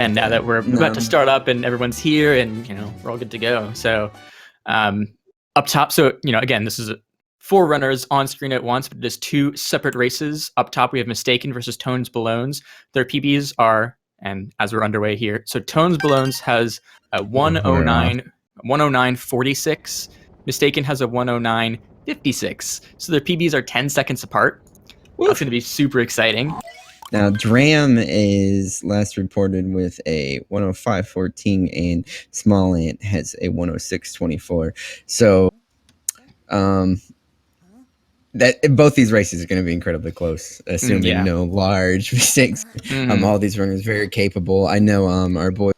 And now that we're about to start up and everyone's here and, we're all good to go. So up top, so, again, this is 4 runners on screen at once, but it is 2 separate races. Up top, we have mystakin versus TonesBalones. Their PBs are, and as we're underway here, so TonesBalones has a 109.46. mystakin has a 109.56. So their PBs are 10 seconds apart. That's going to be super exciting. Now, Dram is last reported with a 105.14, and Smallant has a 106.24. So, that both these races are going to be incredibly close, assuming no large mistakes. All these runners very capable. I know our boys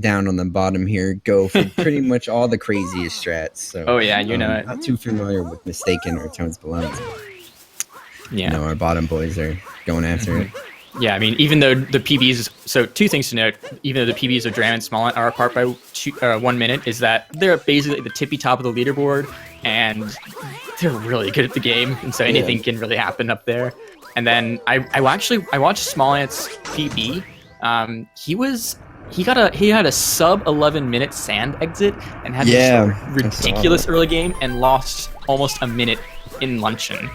down on the bottom here go for pretty much all the craziest strats. So, it. Not too familiar with mystakin or TonesBalones. Yeah, our bottom boys are going after it. Yeah, I mean, even though the PBs, so 2 things to note, even though the PBs of Dram and Smallant are apart by 1 minute, is that they're basically the tippy top of the leaderboard, and they're really good at the game, and so anything can really happen up there. And then I watched Smallant's PB. He had a sub 11-minute sand exit and had this ridiculous early game and lost almost a minute in Luncheon.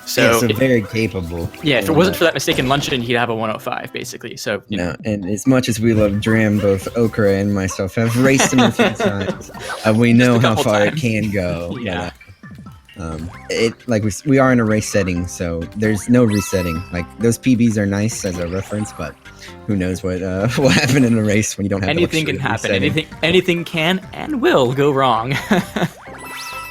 So very capable. Yeah, if it wasn't for that mystakin Luncheon, he'd have a 105 basically. So and as much as we love Dram, both Okra and myself have raced him a few times. We know how far it can go. Yeah. We are in a race setting, so there's no resetting. Like, those PBs are nice as a reference, but who knows what will happen in a race when you don't have anything can happen. Anything can and will go wrong.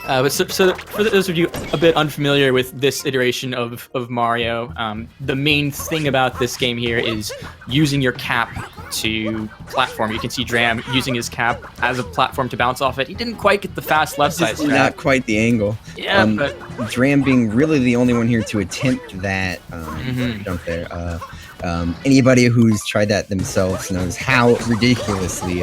But so for those of you a bit unfamiliar with this iteration of Mario, the main thing about this game here is using your cap to platform. You can see Dram using his cap as a platform to bounce off it. He didn't quite get the fast left side strat. Not quite the angle. Yeah, but Dram being really the only one here to attempt that jump there. Anybody who's tried that themselves knows how ridiculously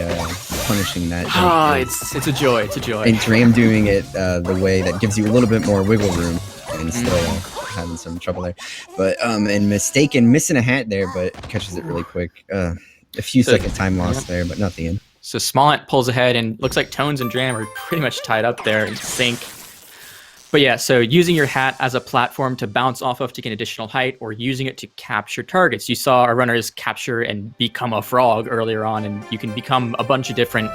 punishing that jump is. It's a joy. It's a joy. And Dram doing it the way that gives you a little bit more wiggle room and still having some trouble there. But and mystakin missing a hat there, but catches it really quick. A few second time loss there, but not the end. So Smallant pulls ahead, and looks like Tones and Dram are pretty much tied up there in sync. But yeah, so using your hat as a platform to bounce off of to gain additional height, or using it to capture targets. You saw our runners capture and become a frog earlier on, and you can become a bunch of different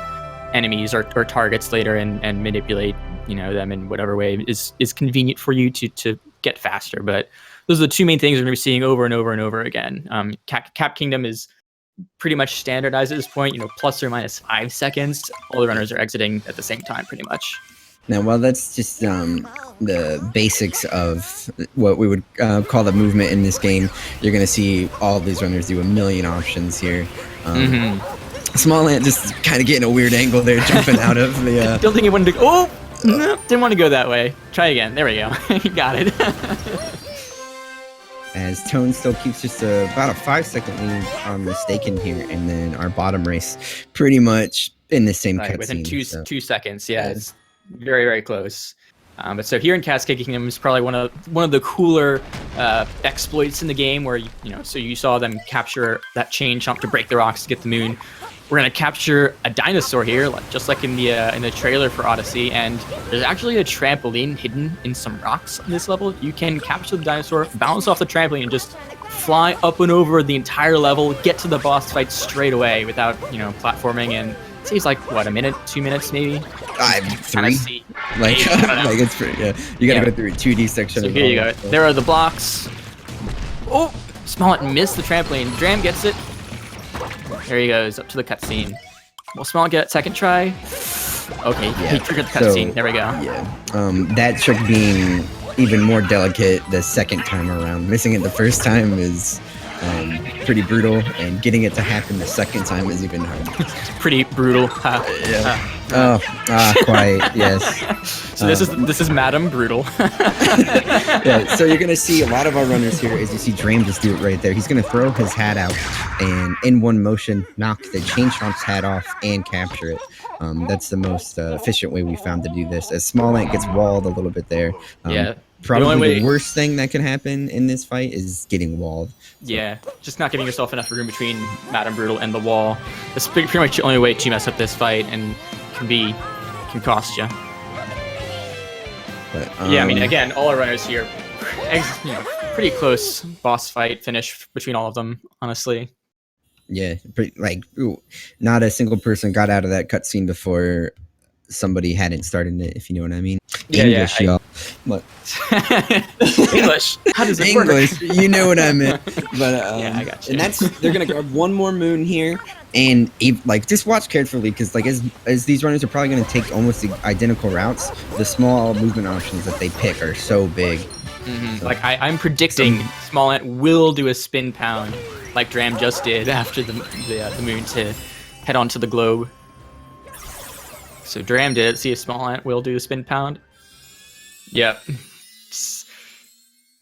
enemies or targets later and manipulate them in whatever way is convenient for you to get faster. But those are the 2 main things we're going to be seeing over and over and over again. Cap Kingdom is pretty much standardized at this point, plus or minus 5 seconds. All the runners are exiting at the same time pretty much. Now, while that's just the basics of what we would call the movement in this game, you're going to see all of these runners do a million options here. Smallant just kind of getting a weird angle there, jumping out of the... Don't think he wanted to... Oh! No, didn't want to go that way. Try again. There we go. He got it. As Tone still keeps just about a 5-second lead on mystakin here, and then our bottom race pretty much in the same cutscene. Within 2 seconds, yeah. It's very, very close. But so here in Cascade Kingdom is probably one of the cooler exploits in the game, where so you saw them capture that chain chomp to break the rocks to get the moon. We're gonna capture a dinosaur here, just like in the trailer for Odyssey, and there's actually a trampoline hidden in some rocks on this level. You can capture the dinosaur, bounce off the trampoline, and just fly up and over the entire level, get to the boss fight straight away without platforming, and it saves like what, a minute, 2 minutes maybe. 3. Like it's pretty. Yeah, you gotta go through a 2D section. So here you go. There are the blocks. Oh, Smallant missed the trampoline. Dram gets it. There he goes, up to the cutscene. Will Smallant get it second try? Okay, he triggered the cutscene. There we go. Yeah. That trick being even more delicate the second time around. Missing it the first time is pretty brutal, and getting it to happen the second time is even harder. Pretty brutal. Quite, yes. So this is Madam Brutal. So you're gonna see a lot of our runners here, as you see Dram just do it right there. He's gonna throw his hat out and in one motion knock the chain chomp's hat off and capture it. That's the most efficient way we found to do this. As Smallant gets walled a little bit there. Probably the worst thing that could happen in this fight is getting walled. So. Yeah, just not giving yourself enough room between Madame Brutal and the wall. That's pretty much the only way to mess up this fight, and can cost you. But, yeah, I mean, again, all our runners here, pretty close boss fight finish between all of them, honestly. Yeah, not a single person got out of that cutscene before somebody hadn't started it, if you know what I mean. Yeah, English, y'all. English. How does it English, work? you know what I meant. But yeah, I got you. And they're gonna grab one more moon here, and just watch carefully, because as these runners are probably gonna take almost the identical routes, the small movement options that they pick are so big. Mm-hmm. So, I'm predicting Smallant will do a spin pound, like Dram just did after the moon to head onto the globe. So Dram did it. See if Smallant will do the spin pound. Yep.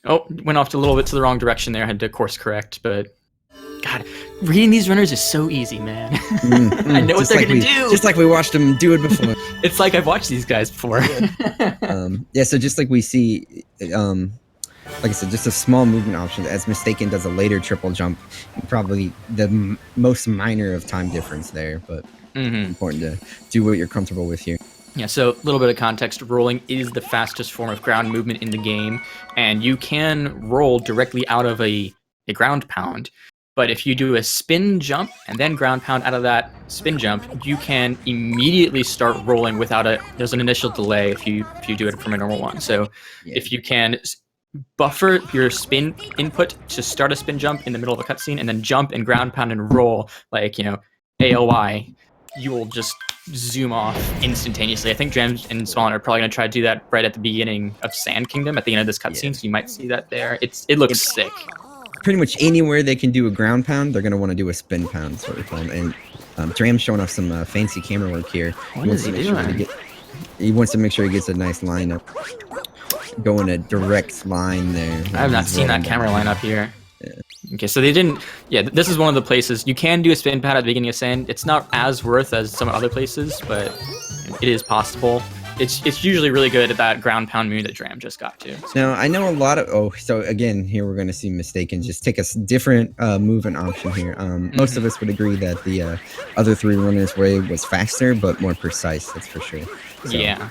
Oh, went off a little bit to the wrong direction there. Had to course correct, but God, reading these runners is so easy, man. I know what they're gonna do. Just like we watched them do it before. It's like I've watched these guys before. Yeah. So just like we see, like I said, just a small movement option. As mystakin does a later triple jump, probably the most minor of time difference there, but important to do what you're comfortable with here. Yeah, so a little bit of context. Rolling is the fastest form of ground movement in the game, and you can roll directly out of a ground pound. But if you do a spin jump and then ground pound out of that spin jump, you can immediately start rolling without there's an initial delay if you do it from a normal one. So if you can buffer your spin input to start a spin jump in the middle of a cutscene and then jump and ground pound and roll, like, AOI, you will just zoom off instantaneously. I think Dram and Smallant are probably going to try to do that right at the beginning of Sand Kingdom, at the end of this cutscene, so you might see that there. It looks sick. Pretty much anywhere they can do a ground pound, they're going to want to do a spin pound, sort of thing. And Dram's showing off some fancy camera work here. What is he doing? He wants to make sure he gets a nice lineup. Going a direct line there. I have not seen that camera lineup here. Yeah. Okay, so they didn't. Yeah, this is one of the places you can do a spin pad at the beginning of Sand. It's not as worth as some other places, but it is possible. It's usually really good at that ground pound moon that Dram just got to. Now, I know a lot of... so again, here we're going to see mystakin just take a different movement option here. Most of us would agree that the other three runners' way was faster, but more precise, that's for sure. So, yeah.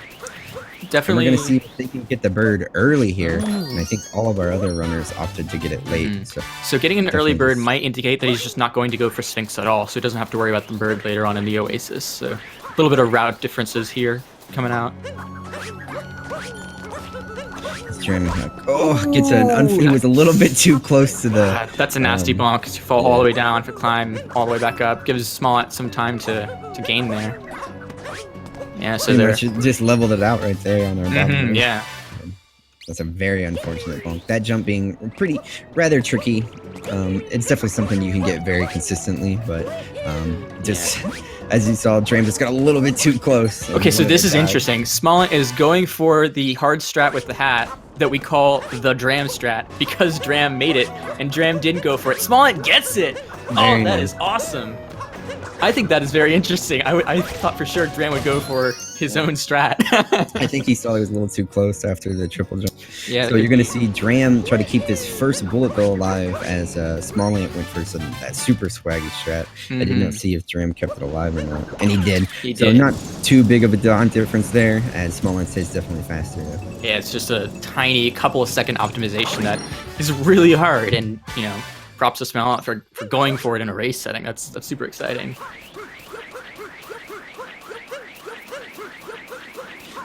Definitely. We're going to see if they can get the bird early here, and I think all of our other runners opted to get it late. So getting an early bird might indicate that he's just not going to go for Sphinx at all, so he doesn't have to worry about the bird later on in the Oasis. So a little bit of route differences here coming out. Gets an he was a little bit too close to the... That's a nasty bonk, because you fall all the way down for climb, all the way back up. Gives Smallant some time to gain there. Yeah, so they're just leveled it out right there on our bottom. Yeah. That's a very unfortunate bonk. That jump being rather tricky. It's definitely something you can get very consistently, but as you saw, Dram just got a little bit too close. Okay, so this is interesting. Smallant is going for the hard strat with the hat that we call the Dram strat because Dram made it, and Dram didn't go for it. Smallant gets it! That is awesome. I think that is very interesting. I thought for sure Dram would go for his own strat. I think he saw he was a little too close after the triple jump. Yeah. So you're going to see Dram try to keep this first bullet bill alive as Smallant went for that super swaggy strat. I did not see if Dram kept it alive or not. And he did. So not too big of a difference there, as Smallant says definitely faster. Yeah, it's just a tiny couple of second optimization that is really hard, and props to Smallant for going for it in a race setting. That's super exciting.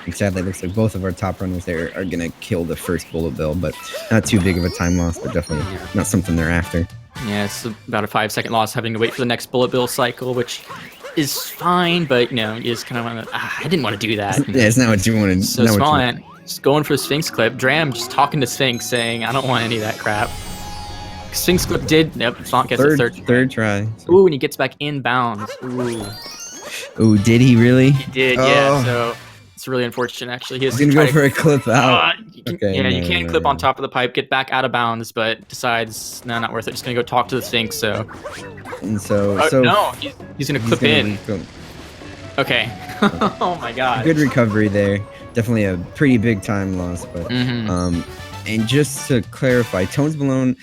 And sadly, it looks like both of our top runners there are going to kill the first bullet bill, but not too big of a time loss, but definitely not something they're after. Yeah, it's about a 5-second loss having to wait for the next bullet bill cycle, which is fine, but you just kind of want to... I didn't want to do that. Yeah, it's not what you want to... So Smallant just going for a Sphinx clip. Dram just talking to Sphinx saying, I don't want any of that crap. Sphinx clip did. Yep, Smallant gets a third try. Ooh, and he gets back in bounds. Ooh, did he really? He did, yeah. So it's really unfortunate, actually. He's gonna go for a clip out. You can clip on top of the pipe, get back out of bounds, but decides, no, not worth it. Just gonna go talk to the Sphinx. So no, he's gonna clip in. Okay. Oh my god. Good recovery there. definitely a pretty big time loss. But and just to clarify, TonesBalones,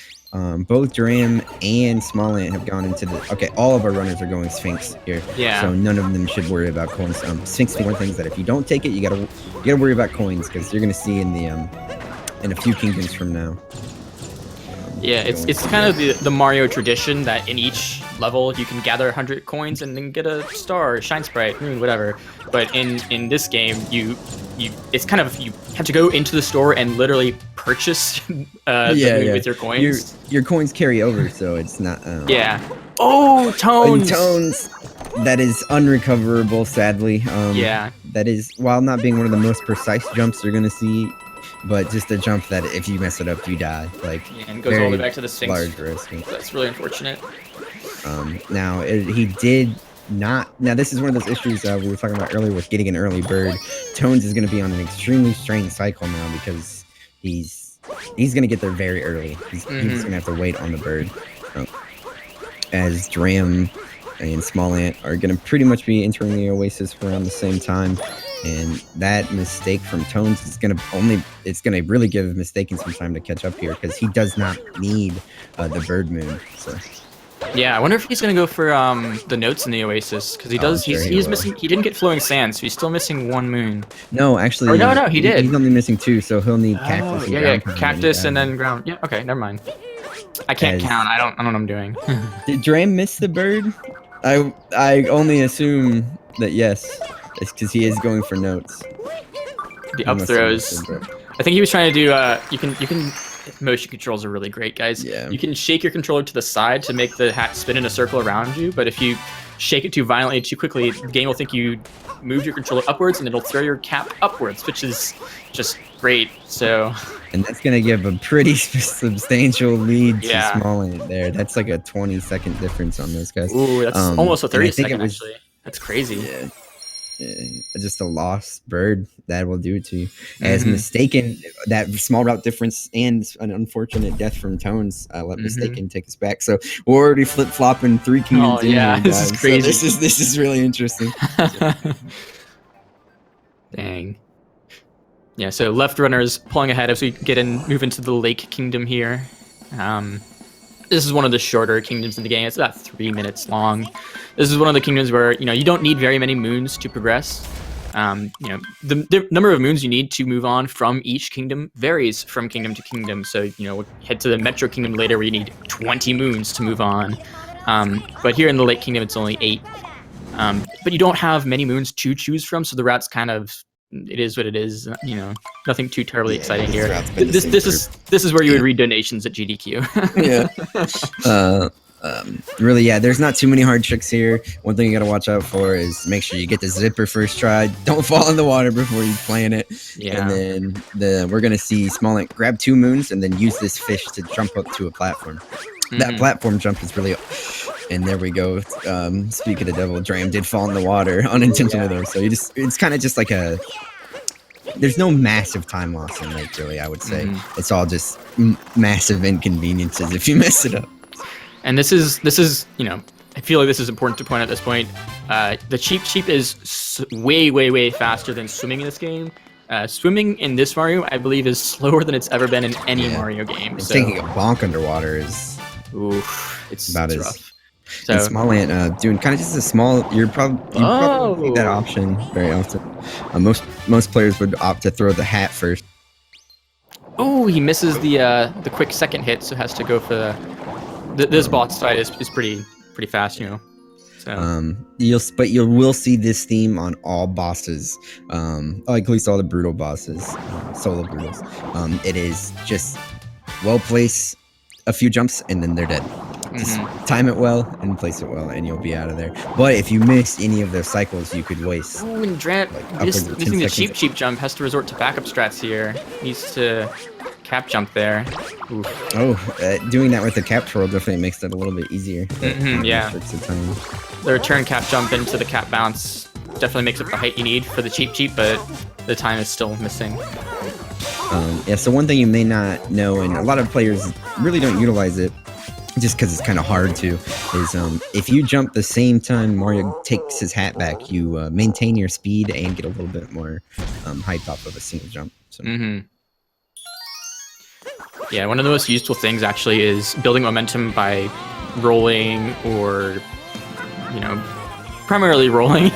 both Dram and Smallant have gone into the. Okay, all of our runners are going Sphinx here. Yeah. So none of them should worry about coins. Sphinx is one thing that if you don't take it, you gotta worry about coins, because you're gonna see in the in a few kingdoms from now. Yeah, it's kind of the Mario tradition that in each level you can gather 100 coins and then get a star, shine sprite, moon, whatever. But in this game, it's kind of, you have to go into the store and literally purchase the moon with your coins. Your coins carry over, so it's not. Yeah. Oh, Tones. Tones. That is unrecoverable, sadly. Yeah. That is, while not being one of the most precise jumps you're gonna see, but just a jump that if you mess it up, you die. Like, yeah, and goes all the way back to the Sphinx. Large risk. That's really unfortunate. Now he did not. Now this is one of those issues we were talking about earlier with getting an early bird. Tones is going to be on an extremely strange cycle now, because he's going to get there very early. He's going to have to wait on the bird. As Dram and Smallant are going to pretty much be entering the Oasis around the same time. And that mistake from Tones is going to really give mystakin some time to catch up here, because he does not need the bird moon. So. Yeah, I wonder if he's gonna go for the notes in the Oasis, because he does. He's missing. He didn't get flowing sand, so he's still missing one moon. No, actually. Or no, he did. He's only missing 2, so he'll need cactus. And yeah, cactus and then ground. Yeah, okay, never mind. I can't count. I don't know what I'm doing. Did Dram miss the bird? I only assume that yes, it's because he is going for notes. The up throws. I think he was trying to do. You can. Motion controls are really great, guys. Yeah. You can shake your controller to the side to make the hat spin in a circle around you, but if you shake it too violently, too quickly, the game will think you moved your controller upwards, and it'll throw your cap upwards, which is just great. So. And that's gonna give a pretty substantial lead to Yeah. Smallant there. That's like a 20-second difference on those guys. Ooh, that's almost a 30-second actually. That's crazy. Yeah. Just a lost bird that will do it to you. As mystakin, that small route difference and an unfortunate death from Tones let mystakin take us back. So we're already flip flopping 3 kingdoms. Oh yeah, this is crazy. So this is really interesting. Dang. Yeah, so left runners pulling ahead as we move into the Lake Kingdom here. This is one of the shorter kingdoms in the game. It's about 3 minutes long. This is one of the kingdoms where, you don't need very many moons to progress. The number of moons you need to move on from each kingdom varies from kingdom to kingdom. So, we'll head to the Metro Kingdom later where you need 20 moons to move on. But here in the Lake Kingdom, it's only 8. But you don't have many moons to choose from, so the route's kind of, it is what it is. Nothing too terribly exciting here. This is where you would read donations at GDQ. Yeah. Really, yeah, there's not too many hard tricks here. One thing you gotta watch out for is make sure you get the zipper first try. Don't fall in the water before you plan it. Yeah. And then we're gonna see Smallant grab 2 moons and then use this fish to jump up to a platform. That platform jump is really, and there we go. Speak of the devil, Dram did fall in the water unintentionally though. So it's kind of just like there's no massive time loss in Lake, really. I would say it's all just massive inconveniences if you mess it up. And this is I feel like this is important to point out at this point. The cheap is way faster than swimming in this game. Swimming in this Mario, I believe, is slower than it's ever been in any Mario game. So. Taking a bonk underwater is it's about as rough. So and Smallant doing kind of just a small. You probably take that option very often. Most players would opt to throw the hat first. Oh, he misses the quick second hit, so has to go for this boss fight is pretty fast, So. You will see this theme on all bosses, like at least all the brutal bosses, solo brutals. It is just well place a few jumps and then they're dead. Just time it well and place it well, and you'll be out of there. But if you miss any of those cycles, you could waste. Oh, and Dram, missing the cheap jump, has to resort to backup strats here. Needs to cap jump there. Oof. Doing that with the cap twirl definitely makes it a little bit easier. Yeah. The return cap jump into the cap bounce definitely makes up the height you need for the cheap, but the time is still missing. So one thing you may not know, and a lot of players really don't utilize it, just because it's kind of hard to, is if you jump the same time Mario takes his hat back, you maintain your speed and get a little bit more height off of a single jump. So. Yeah, one of the most useful things actually is building momentum by rolling, or primarily rolling,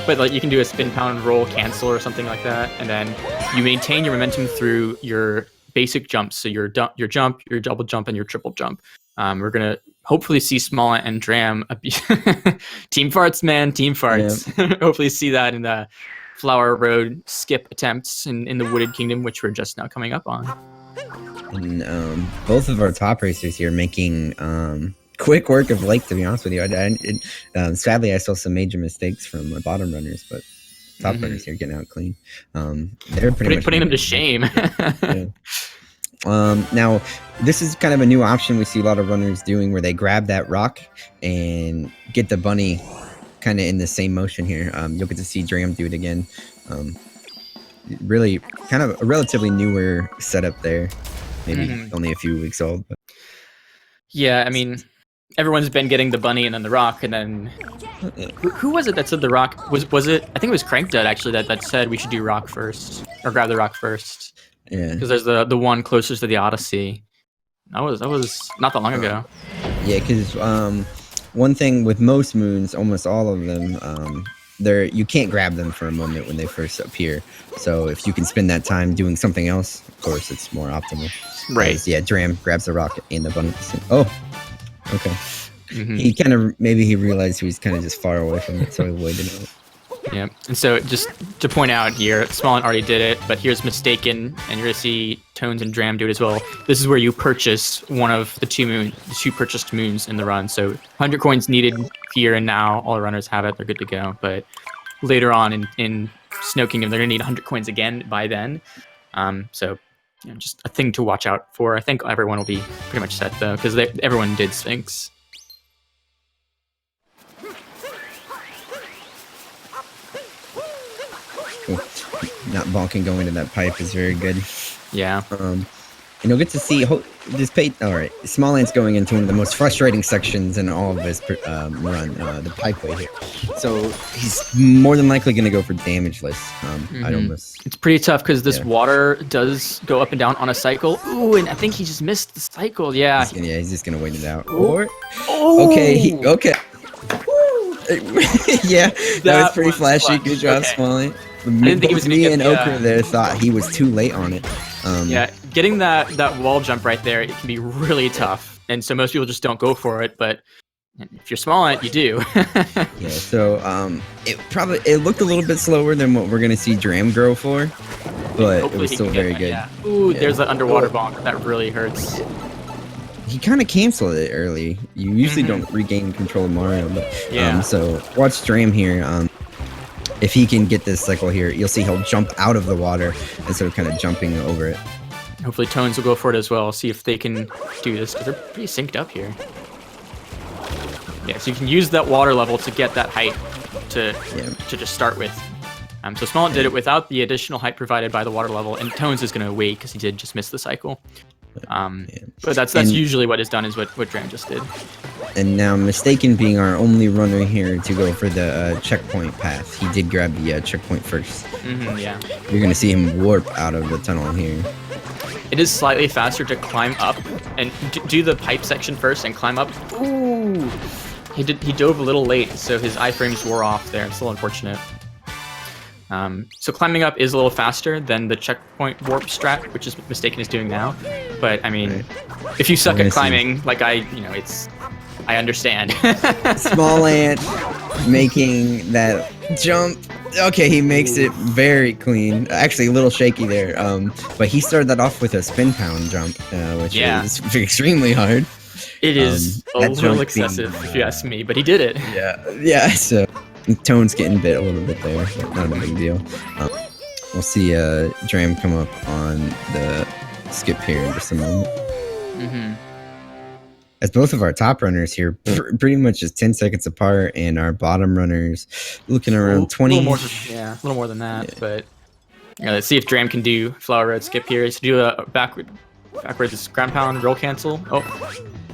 but like you can do a spin, pound, roll, cancel, or something like that, and then you maintain your momentum through your basic jumps. So your jump, your double jump, and your triple jump. We're gonna hopefully see Smallant and Dram team farts, man, team farts. Yeah. Hopefully see that in the Flower Road skip attempts in the Wooded Kingdom, which we're just now coming up on. And both of our top racers here making quick work of Lake, to be honest with you. Sadly, I saw some major mistakes from my bottom runners, but top runners here getting out clean. They're pretty much putting them to shame. Yeah. Now, this is kind of a new option we see a lot of runners doing, where they grab that rock and get the bunny kind of in the same motion here. You'll get to see Dram do it again. Really kind of a relatively newer setup there. Maybe only a few weeks old. But. Yeah, I mean, everyone's been getting the bunny and then the rock, and then who was it that said the rock? Was it? I think it was Crankdud actually that said we should do rock first, or grab the rock first. Yeah, because there's the one closest to the Odyssey. That was not that long ago. Yeah, because one thing with most moons, almost all of them, you can't grab them for a moment when they first appear. So if you can spend that time doing something else, of course, it's more optimal. Right. Yeah, Dram grabs the rock and the bunny. Oh, okay. He kind of, maybe he realized he was kind of just far away from it, so he avoided it. Yeah, and so just to point out here, Smallant already did it, but here's Mystakin, and you're gonna see Tones and Dram do it as well. This is where you purchase one of the two purchased moons in the run. So 100 coins needed here and now. All the runners have it; they're good to go. But later on in Snow Kingdom, they're gonna need 100 coins again by then. So just a thing to watch out for. I think everyone will be pretty much set though, because everyone did Sphinx. Not bonking going to that pipe is very good. Yeah. And you'll get to see this page. All right, Smallant1's going into one of the most frustrating sections in all of his run, the pipeway here. So he's more than likely going to go for damageless. It's pretty tough because this water does go up and down on a cycle. Ooh, and I think he just missed the cycle. Yeah. He's just going to wait it out. Okay. Yeah, that was pretty flashy. Good job, Smallant1. I didn't think he was me and Okra there thought he was too late on it. Yeah, getting that wall jump right there, it can be really tough, and so most people just don't go for it. But if you're Smallant1, you do. Yeah, so it looked a little bit slower than what we're gonna see Dram grow for, but it was still very good. Yeah. Ooh, there's that underwater bonk that really hurts. He kind of canceled it early. You usually don't regain control of Mario, but so watch Dram here. If he can get this cycle here, you'll see he'll jump out of the water instead of kind of jumping over it. Hopefully Tones will go for it as well. See if they can do this, because they're pretty synced up here. Yeah, so you can use that water level to get that height to just start with. So Smallant1 did it without the additional height provided by the water level, and Tones is going to wait because he did just miss the cycle. But that's usually what is done, is what Dram just did. And now Mystakin being our only runner here to go for the checkpoint path. He did grab the checkpoint first. Yeah. You're going to see him warp out of the tunnel here. It is slightly faster to climb up and do the pipe section first and climb up. Ooh! He dove a little late, so his iframes wore off there. It's a little unfortunate. So climbing up is a little faster than the checkpoint warp strat, which is what Mystakin is doing now. But I mean, if you suck at climbing, like I understand. Smallant1 making that jump. Okay, he makes it very clean. Actually, a little shaky there. But he started that off with a spin pound jump, which is extremely hard. It is a little excessive, if you ask me, but he did it. Yeah. So Tones getting bit a little bit there, but not a big deal. We'll see Dram come up on the skip here in just a moment. As both of our top runners here pretty much just 10 seconds apart, and our bottom runners looking around 20. A little more than that. But let's see if Dram can do Flower Road skip here. He's to do a backward backwards ground pound, roll cancel. Oh,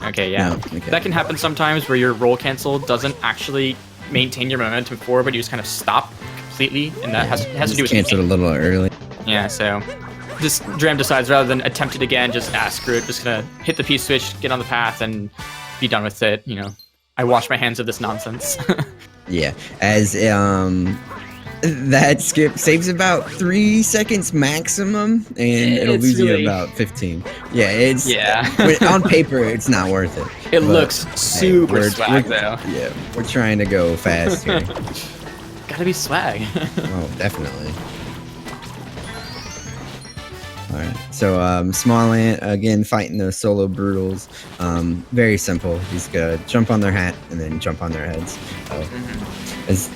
okay, yeah. No, okay. That can happen sometimes where your roll cancel doesn't actually maintain your momentum forward, but you just kind of stop completely, and that has to do with canceled a little early. Yeah, so this Dram decides rather than attempt it again, just screw it, just gonna hit the P switch, get on the path, and be done with it. You know, I wash my hands of this nonsense. Yeah, as that skip saves about 3 seconds maximum, and it'll lose you about 15. Yeah, it's on paper it's not worth it. It looks super swag though. Yeah, we're trying to go fast here. Gotta be swag. Oh, definitely. Alright, so Smallant1 again fighting those solo brutals. Very simple. He's gonna jump on their hat and then jump on their heads. As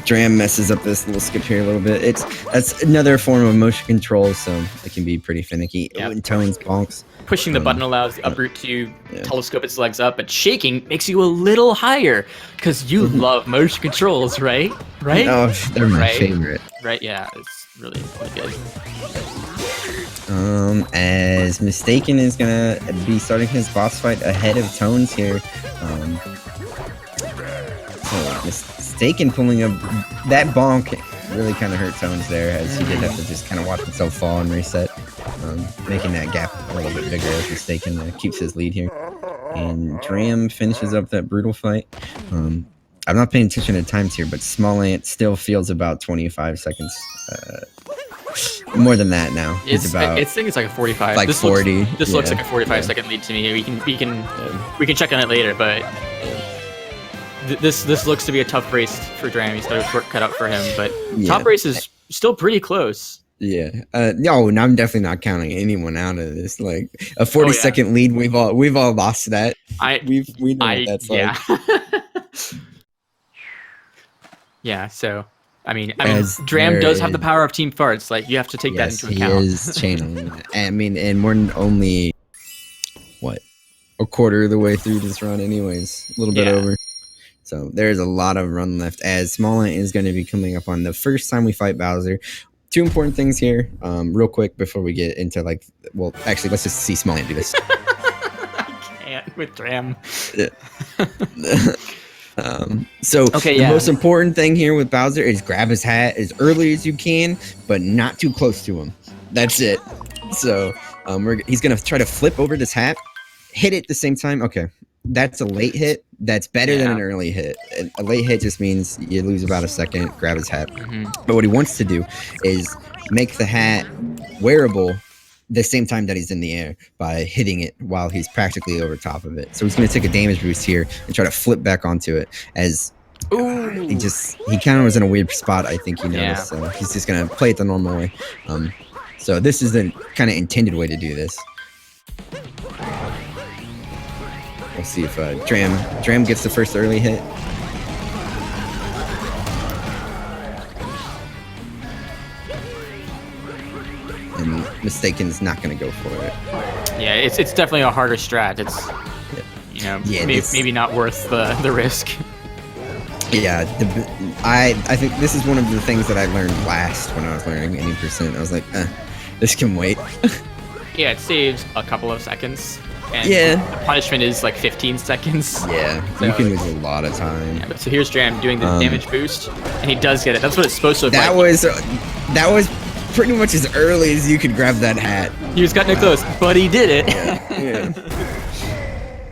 Dram messes up this little skip here a little bit, that's another form of motion control, so it can be pretty finicky. Yep. When Tones bonks. Pushing the button allows the uproot to telescope its legs up, but shaking makes you a little higher because you love motion controls, right? Right? Oh, they're my favorite. Right? Yeah, it's really good. As mystakin is gonna be starting his boss fight ahead of Tones here. So mystakin pulling up that bonk really kind of hurt Tones there, as he did have to just kind of watch himself fall and reset, making that gap a little bit bigger as mystakin keeps his lead here. And Dram finishes up that brutal fight. I'm not paying attention to times here, but Smallant still feels about 25 seconds. More than that now. It's about. I think it's like a 45. Like 40. This looks like a 45-second lead to me. We can check on it later, but this looks to be a tough race for Dram. He's got his work cut out for him, but top race is still pretty close. Yeah. No, I'm definitely not counting anyone out of this. Like a 40-second lead, we've all lost that. We know what that's like. Yeah. So. I mean, Dram does have the power of team farts. Like, you have to take that into account. He is channeling that. I mean, and we're only, a quarter of the way through this run anyways. A little bit over. So there's a lot of run left, as Smallant is going to be coming up on the first time we fight Bowser. Two important things here, real quick, before we get into, actually, let's just see Smallant do this. I can't with Dram. Yeah. The most important thing here with Bowser is grab his hat as early as you can, but not too close to him. That's it. So he's gonna try to flip over this hat, hit it at the same time. Okay, that's a late hit. That's better than an early hit. A late hit just means you lose about a second. Grab his hat. But what he wants to do is make the hat wearable the same time that he's in the air by hitting it while he's practically over top of it. So he's going to take a damage boost here and try to flip back onto it, as he kind of was in a weird spot, I think he noticed. So he's just going to play it the normal way. So this is the kind of intended way to do this. We'll see if Dram gets the first early hit. And mystakin's not going to go for it. Yeah, it's definitely a harder strat. It's maybe not worth the risk. Yeah, I think this is one of the things that I learned last when I was learning any percent. I was like, this can wait. Yeah, it saves a couple of seconds. And the punishment is like 15 seconds. Yeah, so you can lose a lot of time. Yeah, but so here's Dram doing the damage boost, and he does get it. That's what it's supposed to look like. That was pretty much as early as you could grab that hat. He was cutting it close, but he did it.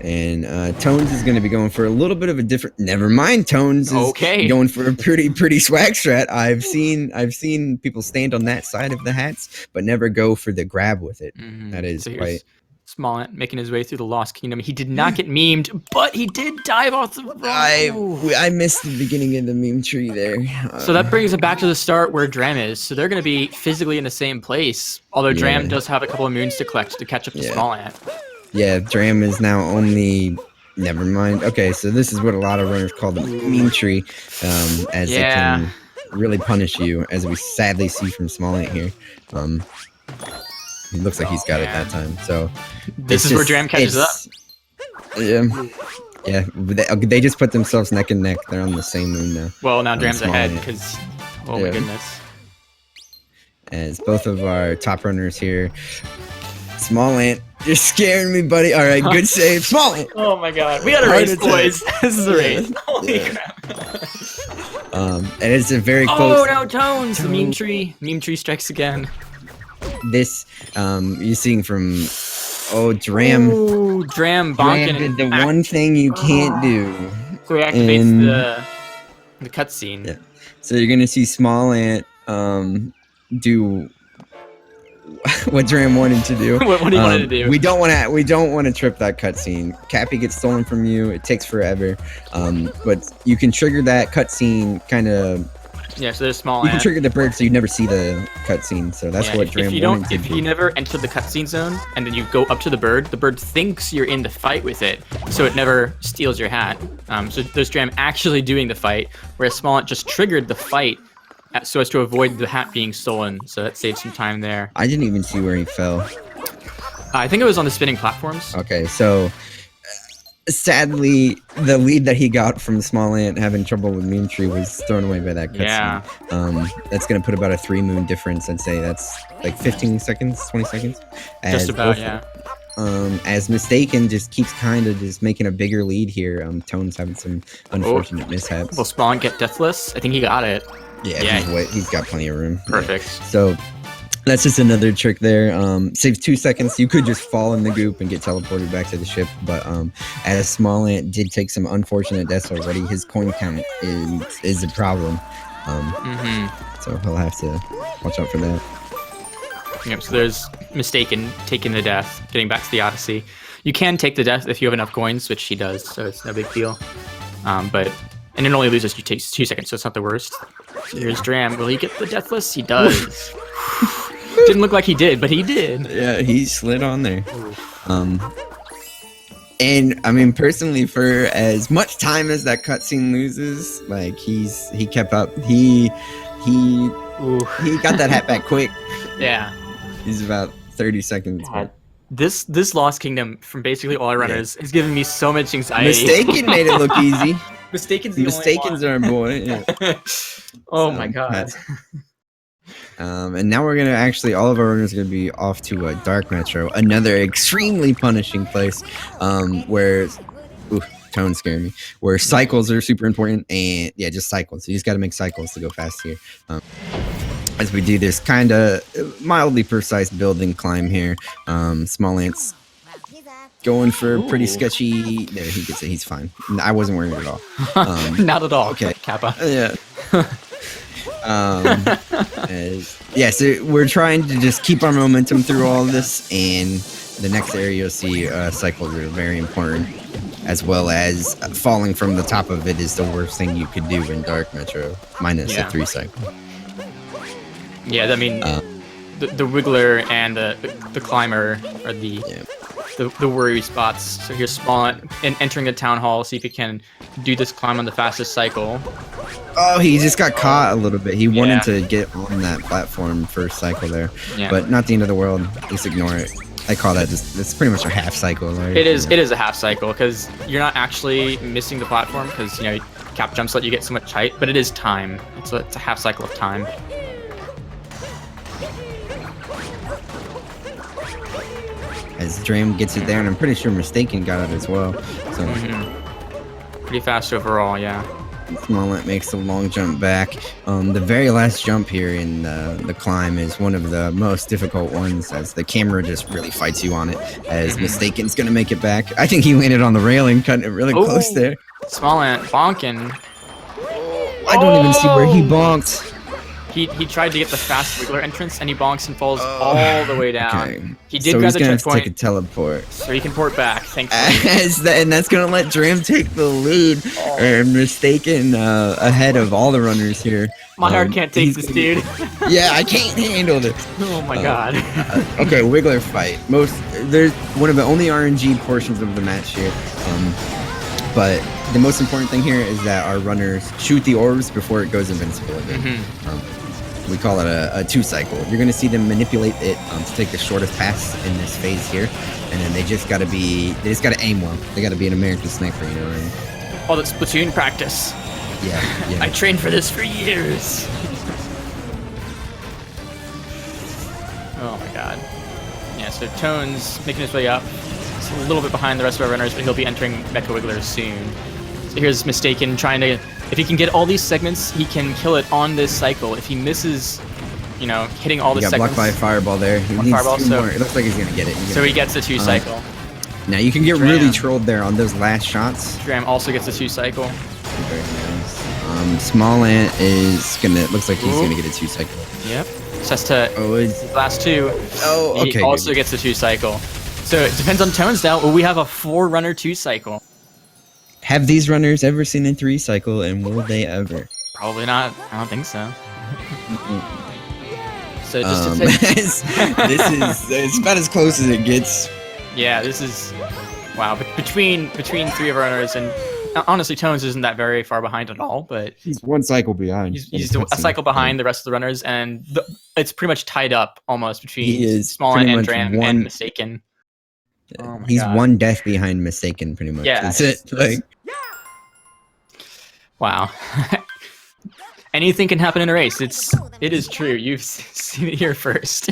And Tones is going to be going for a little bit of a different. Never mind, Tones is going for a pretty swag strat. I've seen people stand on that side of the hats, but never go for the grab with it. That is quite. Smallant making his way through the Lost Kingdom. He did not get memed, but he did dive off the road. I missed the beginning of the meme tree there. So that brings it back to the start where Dram is. So they're going to be physically in the same place, although Dram does have a couple of moons to collect to catch up to Smallant. Yeah, Dram is now only. Never mind. Okay, so this is what a lot of runners call the meme tree, as it can really punish you, as we sadly see from Smallant here. It looks like he's got it that time. So this is where Dram catches up. Yeah. They just put themselves neck and neck. They're on the same moon now. Well, now Dram's ahead because, my goodness. As both of our top runners here Smallant, you're scaring me, buddy. All right, good save. Smallant. Oh my god. We got a Heart race, attack. boys. This is a race. Holy Yeah. crap. And it's a very Oh close. no, Tones! The meme tree. Meme tree strikes again. This, you're seeing from, Dram. Ooh, Dram Dram bonking. did the one thing you can't do. So he activates And- the cutscene. Yeah. So you're gonna see Smallant do what Dram wanted to do. What he wanted to do. We don't want to trip that cutscene. Cappy gets stolen from you. It takes forever. But you can trigger that cutscene kind of. Yeah, so there's small. You can trigger the bird so you never see the cutscene. So that's what Dram wanted to If do. you never enter the cutscene zone and then you go up to the bird thinks you're in the fight with it, so it never steals your hat. So there's Dram actually doing the fight, whereas Smallant just triggered the fight so as to avoid the hat being stolen. So that saves some time there. I didn't even see where he fell. I think it was on the spinning platforms. Okay, so sadly, the lead that he got from Smallant having trouble with Meme Tree was thrown away by that cutscene. Yeah. That's gonna put about a 3 moon difference. I'd say that's like 15 seconds, 20 seconds. Just about, yeah. As Mystakin just keeps kind of just making a bigger lead here. Tones having some unfortunate mishaps. Will Smallant get deathless? I think he got it. Yeah, he's got plenty of room. Perfect. Yeah. So that's just another trick there. Saves 2 seconds. You could just fall in the goop and get teleported back to the ship. But as Smallant did take some unfortunate deaths already, his coin count is a problem. So he'll have to watch out for that. Yep, so there's Mystakin taking the death, getting back to the Odyssey. You can take the death if you have enough coins, which he does, so it's no big deal. And it only loses you takes 2 seconds, so it's not the worst. So here's Dram. Will he get the deathless? He does. Didn't look like he did, but he did. Yeah, he slid on there. And I mean, personally, for as much time as that cutscene loses, like he kept up. He got that hat back quick. Yeah. He's about 30 seconds. God. This Lost Kingdom from basically all our runners has given me so much anxiety. Mystakin made it look easy. Mystakin's our boy. Yeah. Oh my god. And now we're gonna all of our runners are gonna be off to Dark Metro, another extremely punishing place, where Tones scare me. Where cycles are super important, and yeah, just cycles. You just got to make cycles to go fast here. As we do this kind of mildly precise building climb here, Smallant's going for a pretty sketchy. There, he gets it. He's fine. I wasn't worried at all. Not at all. Okay, Kappa. Yeah. Yeah, so we're trying to just keep our momentum through all of this, and the next area you'll see cycles are very important, as well as falling from the top of it is the worst thing you could do in Dark Metro, minus a 3 cycle. Yeah, I mean, the Wiggler and the Climber are the worry spots. So here's Smallant entering the town hall, see if he can do this climb on the fastest cycle. Oh, he just got caught a little bit. He wanted to get on that platform first cycle there, but not the end of the world. Just ignore it. I call that it's pretty much a half cycle there. It is a half cycle because you're not actually missing the platform because cap jumps let you get so much height, but it is time. It's a half cycle of time. As Dram gets it there, and I'm pretty sure Mystakin got it as well. So pretty fast overall, yeah. Smallant makes a long jump back. The very last jump here in the climb is one of the most difficult ones, as the camera just really fights you on it. As Mystakin's gonna make it back. I think he landed on the railing, cutting it really close there. Smallant bonking. I don't even see where he bonked. He tried to get the fast Wiggler entrance, and he bonks and falls all the way down. Okay. He did so grab he's the gonna have to checkpoint, take a teleport. so he can port back. Thankfully. And that's gonna let Dram take the lead. And Mystakin ahead of all the runners here. My heart can't take this, dude. Yeah, I can't handle this. Oh my god. Okay, Wiggler fight. There's one of the only RNG portions of the match here. But the most important thing here is that our runners shoot the orbs before it goes invincible again. We call it a 2 cycle. You're going to see them manipulate it to take the shortest pass in this phase here, and then they just got to aim well. They got to be an American sniper, you know what I mean? Oh, that's platoon practice. Yeah. I trained for this for years. Oh my god. Yeah, so Tones making his way up. He's a little bit behind the rest of our runners, but he'll be entering Mecha Wigglers soon. So here's Mystakin trying to... If he can get all these segments, he can kill it on this cycle. If he misses, you know, hitting all the segments... blocked by a fireball there. He needs fireball, two more. It looks like he's going to get it. So he gets the 2 cycle. Now you can get really trolled there on those last shots. Dram also gets the 2 cycle. Very nice. Smallant is gonna. Looks like he's gonna get a 2 cycle. Yep. Just has to last 2. Oh, okay. He also gets the 2 cycle. So it depends on Tones now. Well, we have a 4-runner 2 cycle. Have these runners ever seen a 3 cycle, and will they ever? Probably not. I don't think so. So just to this is it's about as close as it gets. Yeah, this is wow. But between 3 of our runners, and honestly, Tones isn't that very far behind at all. But he's 1 cycle behind. He's a cycle behind the rest of the runners, and it's pretty much tied up almost between Smallant and Dram and Mystakin. Oh he's God. 1 death behind Mystakin, pretty much. Yeah, that's it. Like, wow. Anything can happen in a race. It is true. You've seen it here first.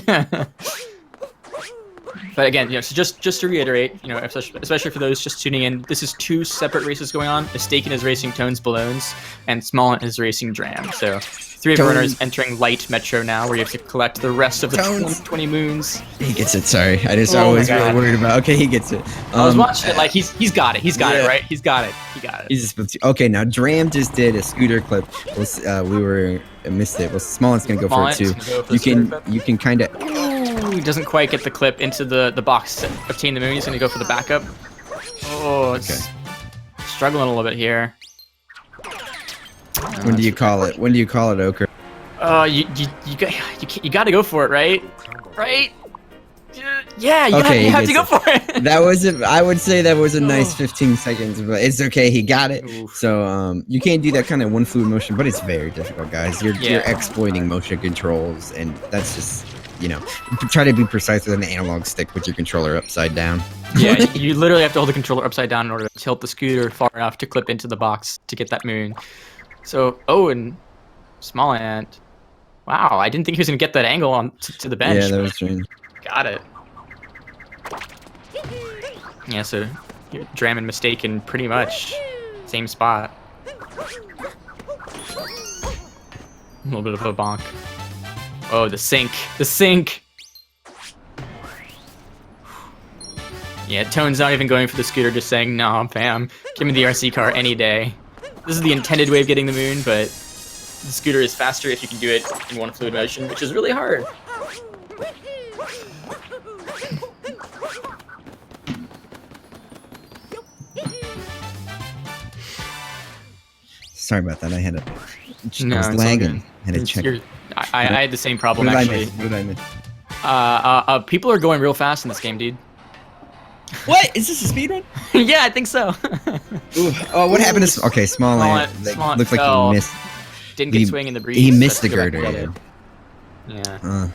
But again, you know, so just to reiterate, you know, especially for those just tuning in, this is 2 separate races going on. Mystakin is racing TonesBalones, and Smallant is racing Dram. So 3 of our runners entering light metro now, where you have to collect the rest of the 20 moons. He gets it. Sorry, I was really worried about. Okay, he gets it. I was watching it like he's got it. He's got it, right? He's got it. He got it. He's just, okay, now Dram just did a scooter clip. We missed it. Well, Smallant's gonna go for it too. You can kind of. He doesn't quite get the clip into the box to obtain the moon. He's going to go for the backup. Oh, it's struggling a little bit here. When do you call it? When do you call it, Ochre? You got to go for it, right? Right? Yeah, you have to go for it. I would say that was a nice 15 seconds, but it's okay. He got it. Oof. So you can't do that kind of 1 fluid motion, but it's very difficult, guys. You're exploiting motion controls, and that's just. You know, try to be precise with an analog stick with your controller upside down. Yeah, you literally have to hold the controller upside down in order to tilt the scooter far enough to clip into the box to get that moon. So, and Smallant. Wow, I didn't think he was going to get that angle on to the bench. Yeah, that was strange. Got it. Yeah, so Dram and Mystakin pretty much same spot. A little bit of a bonk. Oh, the sink. The sink! Yeah, Tone's not even going for the scooter, just saying, "Nah, fam, give me the RC car any day." This is the intended way of getting the moon, but the scooter is faster if you can do it in 1 fluid motion, which is really hard. Sorry about that. I was lagging. I had to check. I had the same problem, actually. What did I miss? People are going real fast in this game, dude. What? Is this a speedrun? Yeah, I think so. Ooh. Oh, what happened to... Okay, Smallant looked like he missed... Didn't get swing in the breeze. He missed the girder, yeah.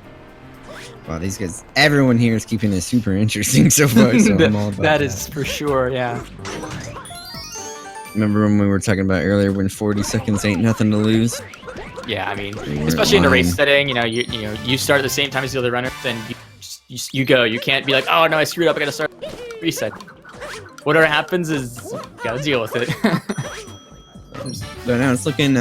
Wow, these guys... Everyone here is keeping it super interesting so far, so I'm all about that is for sure, yeah. Remember when we were talking about earlier when 40 seconds ain't nothing to lose? Yeah, I mean, especially in a race setting, you start at the same time as the other runner, then you go. You can't be like, oh no, I screwed up, I gotta start reset. Whatever happens is you gotta deal with it. So now it's looking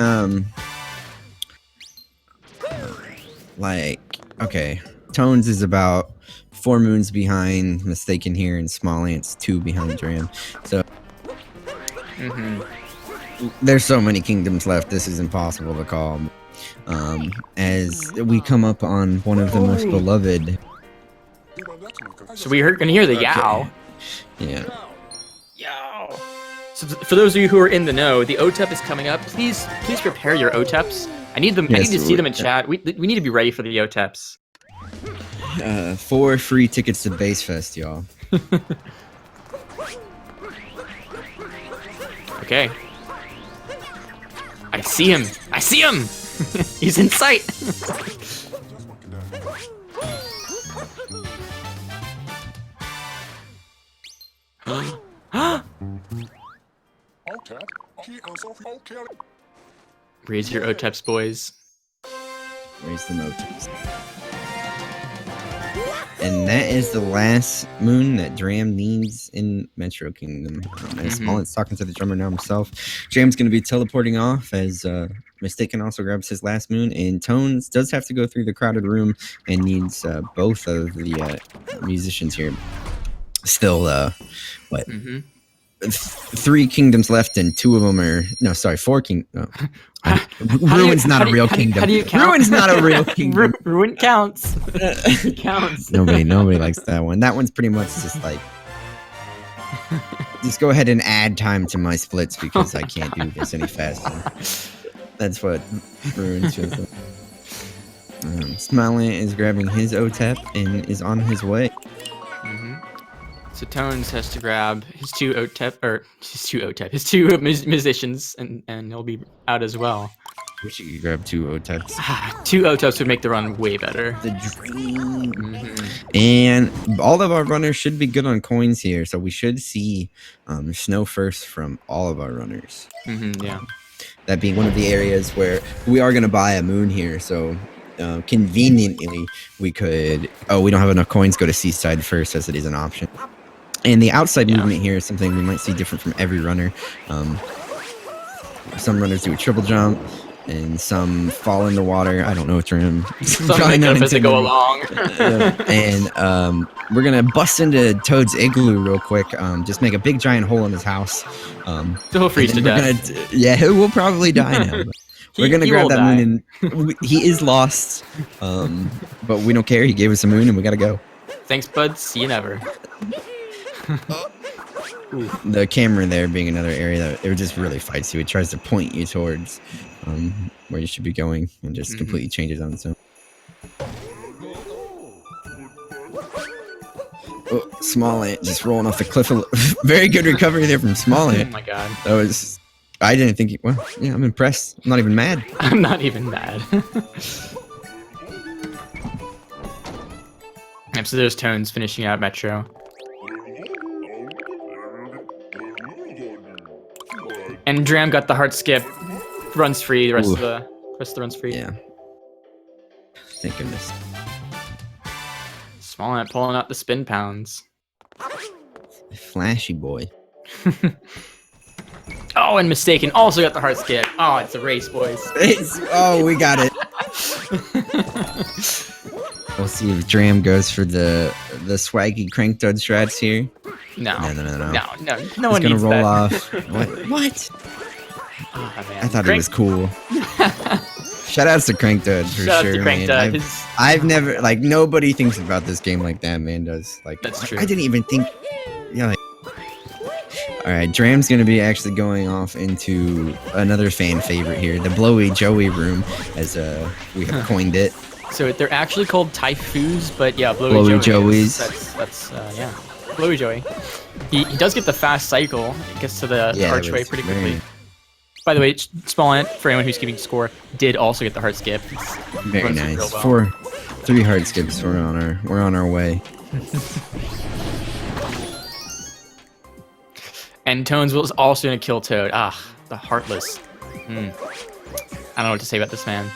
like okay, Tones is about 4 moons behind Mystakin here, and Smallant's 2 behind Dram. So there's so many kingdoms left. This is impossible to call. As we come up on one of the most beloved. So we're gonna hear the yow. Yeah. Yow. So for those of you who are in the know, the OTEP is coming up. Please prepare your OTEPs. I need them. Yes, I need to see them in chat. We need to be ready for the OTEPs. 4 free tickets to Base Fest, y'all. Okay. I see him. I see him. He's in sight. Raise your OTEPs, boys. Raise the OTEPs. and that is the last moon that Dram needs in Metro Kingdom. As Smallant1's talking to the drummer now himself, Dram's going to be teleporting off as mystakin also grabs his last moon, and Tones does have to go through the crowded room and needs both of the musicians here. Still, what? 3 kingdoms left, and 2 of them are 4 kingdoms. Ruin's not a real kingdom. How do you count? Ruin's not a real kingdom. Ruin counts. It counts. Nobody likes that one. That one's pretty much just like, just go ahead and add time to my splits because I can't do this any faster. That's what Ruin's feels like. Smallant1 is grabbing his OTEP and is on his way. So Tones has to grab his 2 musicians, and he'll be out as well. Wish you could grab 2 OTEPs. 2 OTEPs would make the run way better. The dream. And all of our runners should be good on coins here, so we should see snow first from all of our runners. Yeah. That being one of the areas where we are going to buy a moon here, so conveniently we could. Oh, we don't have enough coins. Go to Seaside first, as it is an option. And the outside movement here is something we might see different from every runner. Some runners do a triple jump, and some fall in the water. I don't know what term. Some make up as they go along. And we're gonna bust into Toad's igloo real quick. Just make a big giant hole in his house. He'll freeze to death. He will probably die now. We're gonna grab that moon, and he is lost. But we don't care. He gave us a moon, and we gotta go. Thanks, bud. See you never. The camera there being another area that it just really fights you. It tries to point you towards where you should be going, and just completely changes on its own. Oh, Smallant1 just rolling off the cliff. Very good recovery there from Smallant1. Oh my god. That was. I didn't think. Well, yeah, I'm impressed. I'm not even mad. I'm not even mad. So there's Tones finishing out Metro. And Dram got the hard skip, runs free. The rest of the run's free. Yeah. Thank goodness. Smallant1 pulling out the spin pounds. Flashy boy. Oh, and mystakin also got the hard skip. Oh, it's a race, boys. We got it. We'll see if Dram goes for the swaggy crank dud strats here. No one He's needs gonna roll that. off. What? Oh, man. I thought it was cool. Shoutouts to Crank Dud for Shout out sure. to Crank Man. Dud. I've never nobody thinks about this game like that man does. That's true. I didn't even think. Yeah. All right, Dram's gonna be actually going off into another fan favorite here, the Blowy Joey room, as we have coined it. So they're actually called Typhoos, but yeah, Blowy Joeys. That's Blowy Joey. He does get the fast cycle. It gets to the archway pretty quickly. By the way, Smallant1, for anyone who's keeping score, did also get the hard skip. Very nice. 3 hard skips. We're on our way. And Tones was also gonna kill Toad. The heartless. I don't know what to say about this man.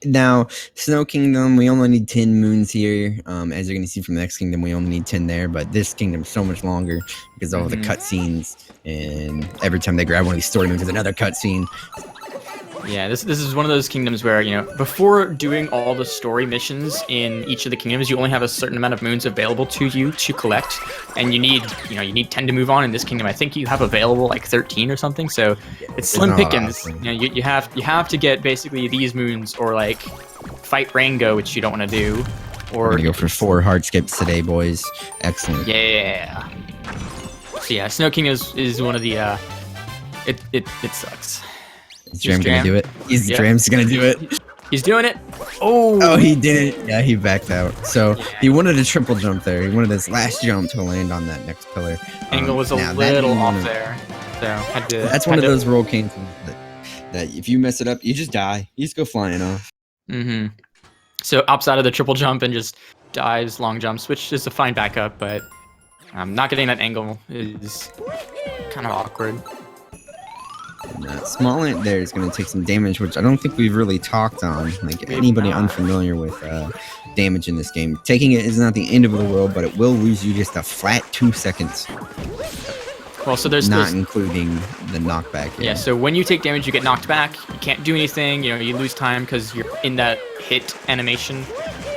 Now, Snow Kingdom, we only need 10 moons here. As you're going to see from the next kingdom, we only need 10 there. But this kingdom's so much longer because of all the cutscenes. And every time they grab one of these story moons, there's another cutscene. Yeah, this is one of those kingdoms where, before doing all the story missions in each of the kingdoms, you only have a certain amount of moons available to you to collect, and you need 10 to move on. In this kingdom, I think you have available like 13 or something, so it's slim pickings. You have to get basically these moons, or like fight Rango, which you don't want to do, or We're gonna go for 4 hard skips today, boys. Excellent. Yeah. So yeah, Snow King is one of the it sucks. Is Dram gonna do it? Dram's gonna do it. He's doing it. Oh, he did it. Yeah, he backed out. So he wanted a triple jump there. He wanted his last jump to land on that next pillar. Angle was a little off there. So that's one of those roll games that if you mess it up, you just die. You just go flying off. So opts out of the triple jump and just dives long jumps, which is a fine backup, but not getting that angle is kind of awkward. And Smallant there is going to take some damage, which I don't think we've really talked on. Like anybody unfamiliar with damage in this game, taking it is not the end of the world, but it will lose you just a flat 2 seconds. Well, so there's not including the knockback. Yeah, so when you take damage, you get knocked back. You can't do anything. You know, you lose time because you're in that hit animation.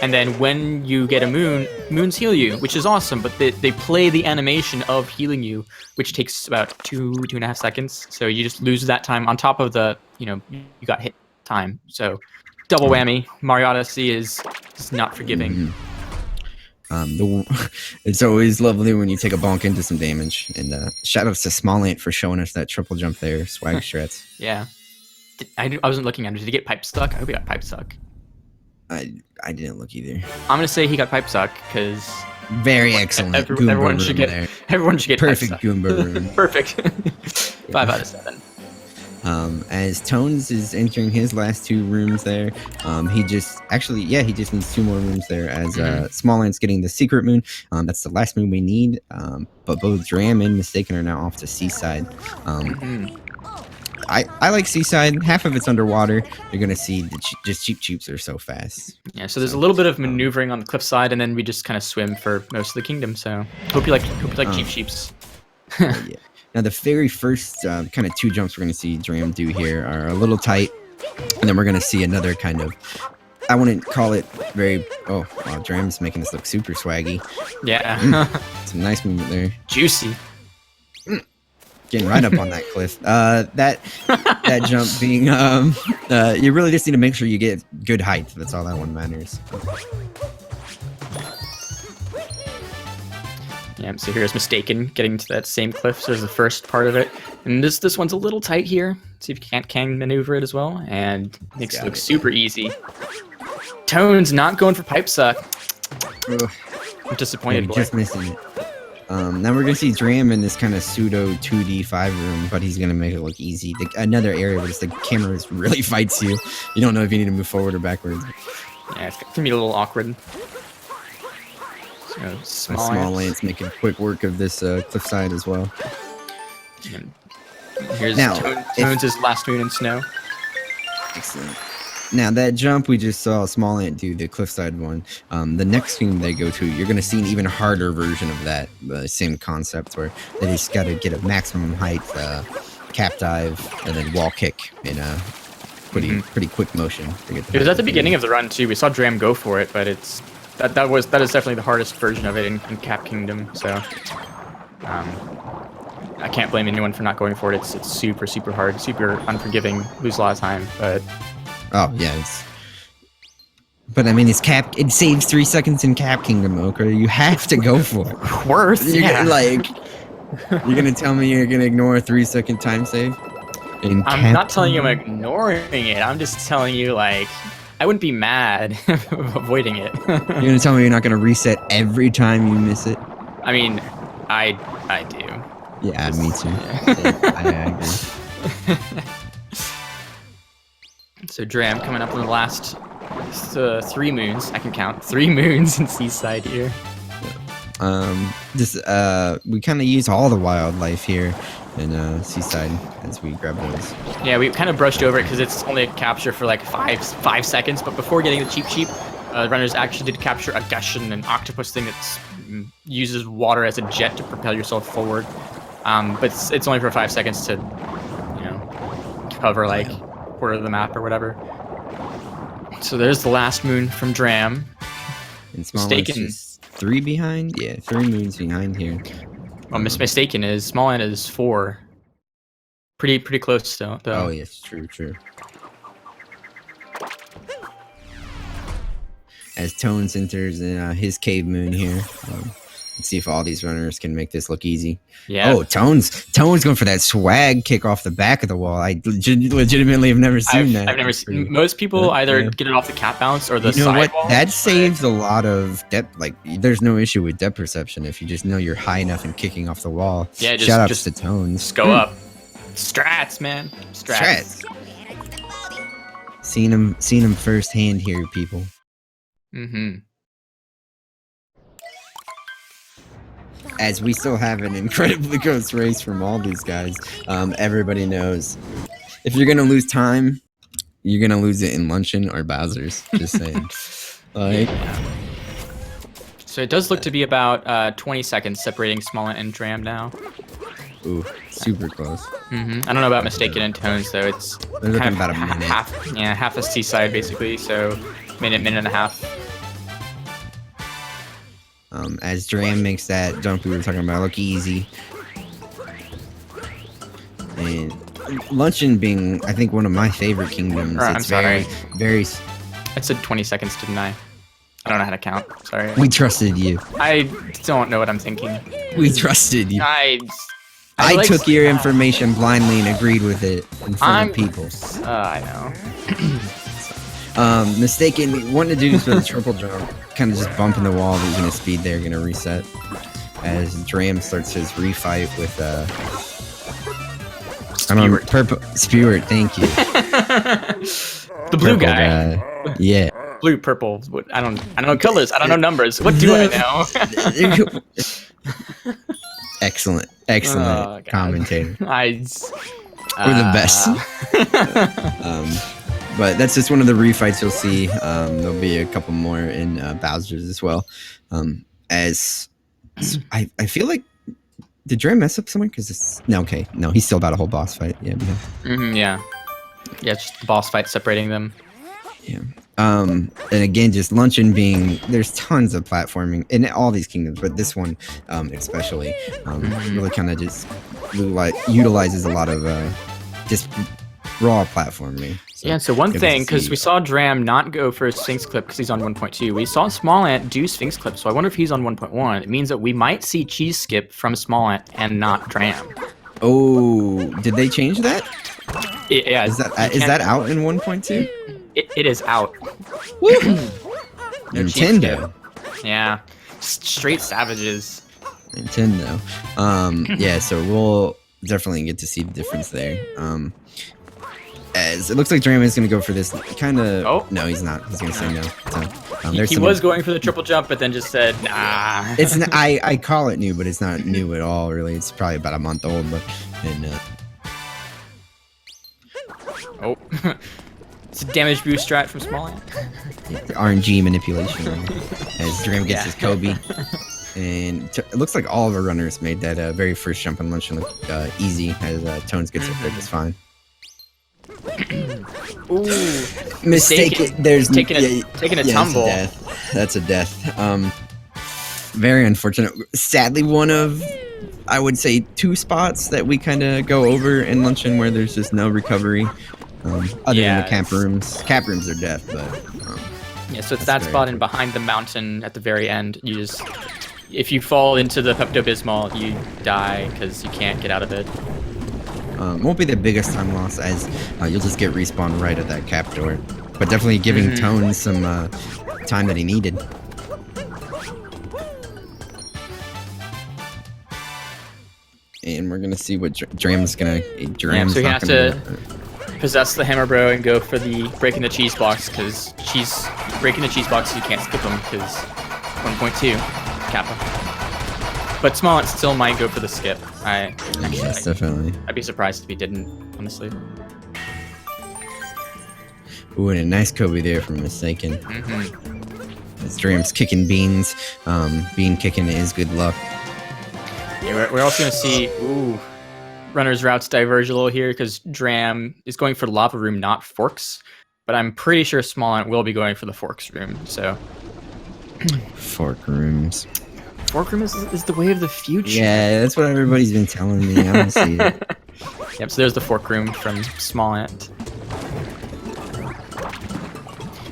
And then when you get a moon, moons heal you, which is awesome. But they play the animation of healing you, which takes about 2.5 seconds. So you just lose that time on top of the, you know, you got hit time. So double whammy. Mario Odyssey is not forgiving. It's always lovely when you take a bonk into some damage. And shout outs to Smallant for showing us that triple jump there. Swag strats. Yeah. I wasn't looking at it. Did he get pipe stuck? I hope he got pipe stuck. I didn't look either. I'm gonna say he got pipe stuck because very excellent. Everyone should get perfect pipe Goomba room. Perfect. 5 out of 7. As Tones is entering his last 2 rooms there, he just needs 2 more rooms there. As Smallant's getting the secret moon, that's the last moon we need. But both Dram and mystakin are now off to Seaside. I like Seaside. Half of it's underwater. You're gonna see just cheeps are so fast. Yeah, so there's a little bit of maneuvering on the cliffside, and then we just kind of swim for most of the kingdom. So hope you like cheeps. Yeah. Now the very first kind of 2 jumps we're gonna see Dram do here are a little tight, and then we're gonna see another kind of. I wouldn't call it very. Oh, wow, Dram's making this look super swaggy. Yeah, it's a nice movement there. Juicy. Getting right up on that cliff. That jump being you really just need to make sure you get good height. That's all that one matters. Yeah, so here's mystakin getting to that same cliff. So there's the first part of it, and this one's a little tight here. See if you can maneuver it as well, and makes it look super easy. Tones not going for pipe suck. Ugh. I'm disappointed. Just missing it. Now we're gonna see Dram in this kind of pseudo 2D5 room, but he's gonna make it look easy. Another area where the camera really fights you. You don't know if you need to move forward or backwards. Yeah, it's gonna be a little awkward. So Smallant's making quick work of this cliffside as well. And here's Tones' last moon in snow. Excellent. Now that jump we just saw Smallant do, the cliffside one, the next thing they go to, you're going to see an even harder version of that, same concept where they just got to get a maximum height, cap dive, and then wall kick in a pretty quick motion. It was at the beginning of the run too. We saw Dram go for it, but that is definitely the hardest version of it in Cap Kingdom. So I can't blame anyone for not going for it. It's super hard, super unforgiving, lose a lot of time, but. Oh yeah, but I mean, it saves 3 seconds in Cap Kingdom, okay? You have to go for it. You're gonna tell me you're gonna ignore a 3-second time save? I'm not telling you I'm ignoring it. I'm just telling you, like, I wouldn't be mad avoiding it. You're gonna tell me you're not gonna reset every time you miss it? I mean, I do. Yeah, me too. Yeah, I agree. So Dram coming up in the last 3 moons. I can count 3 moons in Seaside here. We kind of use all the wildlife here in Seaside as we grab those. Yeah, we kind of brushed over it because it's only a capture for like 5 seconds. But before getting the cheap, runners actually did capture a gushion, an octopus thing that uses water as a jet to propel yourself forward. But it's only for 5 seconds to, cover like. Quarter of the map or whatever. So there's the last moon from Dram. And Smallant's 3 behind? Yeah, 3 moons behind here. Well, mystakin is Smallant is 4. Pretty close still, though. Oh yes, true. As Tones enters his cave moon here. Let's see if all these runners can make this look easy. Yeah. Oh, Tones going for that swag kick off the back of the wall. I legitimately have never seen that. I've never seen. Most people either get it off the cap bounce or the side wall. That saves a lot of depth. Like, there's no issue with depth perception if you just know you're high enough and kicking off the wall. Yeah, shout outs to Tones. Just go up. Strats, man. Strats. Seen him firsthand here, people. as we still have an incredibly close race from all these guys. Everybody knows if you're gonna lose time, you're gonna lose it in Luncheon or Bowser's. Just saying. Like, So it does look to be about 20 seconds separating Smallant and Dram now. ooh, super close. I don't know about Mystakin and Tones though. It's They're looking kind of about a minute. half a Seaside basically. So minute and a half. As Dram makes that jump we were talking about look easy. And Luncheon being, I think, one of my favorite kingdoms. I'm sorry. Very. I said 20 seconds, didn't I? I don't know how to count. Sorry. We trusted you. I don't know what I'm thinking. We trusted you. I I like- took your information blindly and agreed with it in front of people. I know. Mystakin, wanting to do this with a triple jump, kind of just bumping the wall, losing his speed there, gonna reset. As Dram starts his refight with Spewart, thank you. The blue Purple guy. Yeah. Blue, purple. I don't know colors. I don't know numbers. What do I know? Excellent Oh, God. commentator. We're We're the best. But that's just one of the refights you'll see. There'll be a couple more in Bowser's as well. As I feel like, did Dram mess up somewhere? Because it's no, he's still about a whole boss fight. Yeah. Yeah. Yeah, it's just the boss fight separating them. Yeah. And again, just Luncheon being, there's tons of platforming in all these kingdoms, but this one especially really kind of just utilizes a lot of just raw platforming. So one thing, because we saw Dram not go for a Sphinx clip because he's on 1.2. We saw Smallant do Sphinx clip, so I wonder if he's on 1.1. It means that we might see cheese skip from Smallant and not Dram. Oh, did they change that? Yeah. Is that out in 1.2? It is out. Woo! No Nintendo. Yeah. Straight savages. Nintendo. Yeah, so we'll definitely get to see the difference there. As it looks like Dram is going to go for this kind of... Oh. No, he's not. He's going to say no. So, He was going for the triple jump, but then just said, nah. It's I call it new, but it's not new at all, really. It's probably about a month old, but... Oh. It's a damage boost strat from Smallant. RNG manipulation. As Dram gets his Kobe. And it looks like all of our runners made that very first jump on Luncheon look easy, as Tones gets up there just fine. Ooh. Mystakin. There's taking a tumble. That's a death. Very unfortunate. Sadly, one of, I would say, 2 spots that we kind of go over in Luncheon where there's just no recovery. Other than the camp rooms. Camp rooms are death, but... yeah, so it's that spot and behind the mountain at the very end. You just... If you fall into the Pepto-Bismol, you die because you can't get out of it. Won't be the biggest time loss, as you'll just get respawned right at that cap door. But definitely giving Tones some time that he needed. And we're gonna see what Dram's gonna. Dram's so he not has gonna to possess the hammer bro and go for the breaking the cheese box, because breaking the cheese box you can't skip them because 1.2 kappa. But Smallant still might go for the skip. Yes, definitely. I'd be surprised if he didn't, honestly. Ooh, and a nice Kobe there from Mystakin. As Dram's kicking beans. Bean kicking is good luck. Yeah, we're also going to see, runners' routes diverge a little here because Dram is going for the lava room, not forks. But I'm pretty sure Smallant will be going for the forks room, so... Fork rooms. Fork room is the way of the future. Yeah, that's what everybody's been telling me. I don't see it. Yep, so there's the fork room from Smallant.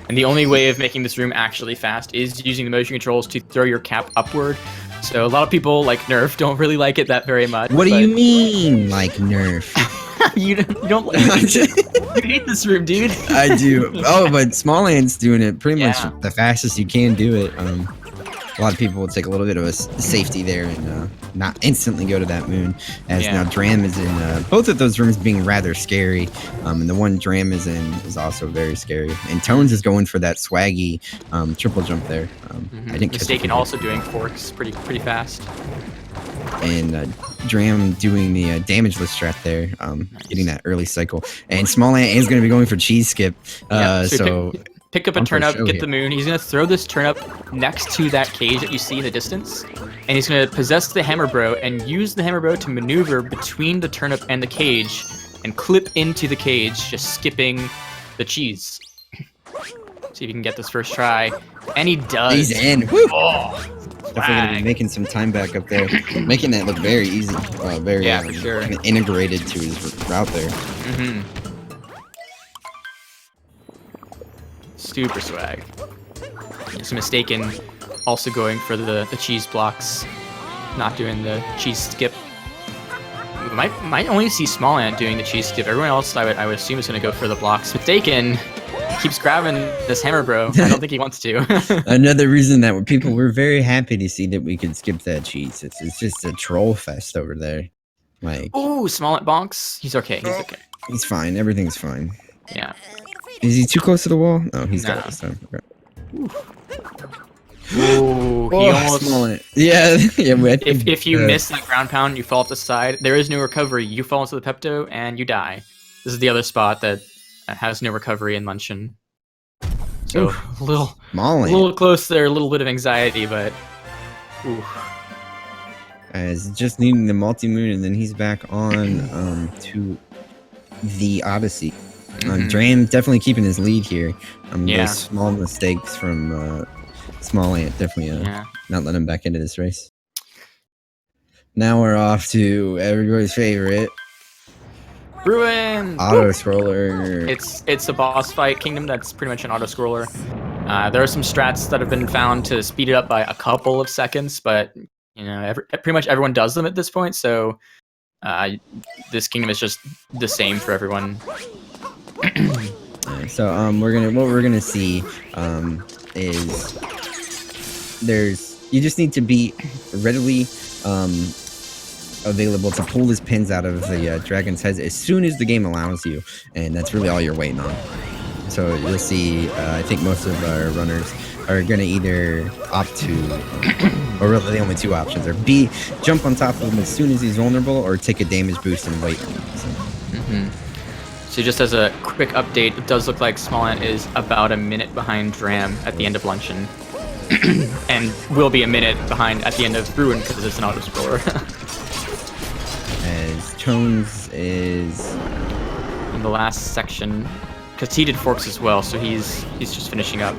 And the only way of making this room actually fast is using the motion controls to throw your cap upward. So a lot of people, like Nerf, don't really like it that very much. What do you mean, like Nerf? you don't like it. You hate this room, dude. I do. Oh, but Smallant's doing it pretty much the fastest you can do it. A lot of people will take a little bit of a safety there and not instantly go to that moon. As now Dram is in both of those rooms being rather scary. And the one Dram is in is also very scary. And Tones is going for that swaggy triple jump there. I didn't Mystakin also doing forks pretty fast. and Dram doing the damageless strat there, getting that early cycle. And Smallant is going to be going for cheese skip. So pick up a turnip, get here. the moon. He's going to throw this turnip next to that cage that you see in the distance. And he's going to possess the hammer bro and use the hammer bro to maneuver between the turnip and the cage and clip into the cage, just skipping the cheese. See if you can get this first try. And he does. He's in. Woo! Oh, definitely going to be making some time back up there. Making that look very easy. Very for sure. Kind of integrated to his route there. Super swag. Just mistaken. Also going for the cheese blocks. Not doing the cheese skip. We might only see Smallant doing the cheese skip. Everyone else, I would assume, is going to go for the blocks. Mistaken keeps grabbing this hammer bro. I don't think he wants to. Another reason that people were very happy to see that we could skip that cheese. It's just a troll fest over there. Like, ooh, Smallant bonks. He's okay. He's okay. He's fine. Everything's fine. Yeah. Is he too close to the wall? No, he's got it this time. Okay. Ooh, he almost. Yeah, yeah. If you miss the ground pound, you fall off the side. There is no recovery. You fall into the Pepto and you die. This is the other spot that has no recovery in Luncheon. So a little close there, a little bit of anxiety, but. Ooh. As just needing the multi-moon, and then he's back on to the Odyssey. Dram definitely keeping his lead here. Those small mistakes from Smallant definitely not letting him back into this race. Now we're off to everybody's favorite. Ruin! Autoscroller. It's a boss fight kingdom that's pretty much an autoscroller. There are some strats that have been found to speed it up by a couple of seconds, but you know, pretty much everyone does them at this point, so this kingdom is just the same for everyone. So what we're gonna see is you just need to be readily available to pull his pins out of the dragon's heads as soon as the game allows you, and that's really all you're waiting on. So you'll see, I think most of our runners are going to either opt to, or really the only two options are B, jump on top of him as soon as he's vulnerable, or take a damage boost and wait. So just as a quick update, it does look like Smallant is about a minute behind Dram at the end of Luncheon. And will be a minute behind at the end of Ruin because it's an auto-scroller. As Tones is in the last section, because he did forks as well, so he's just finishing up.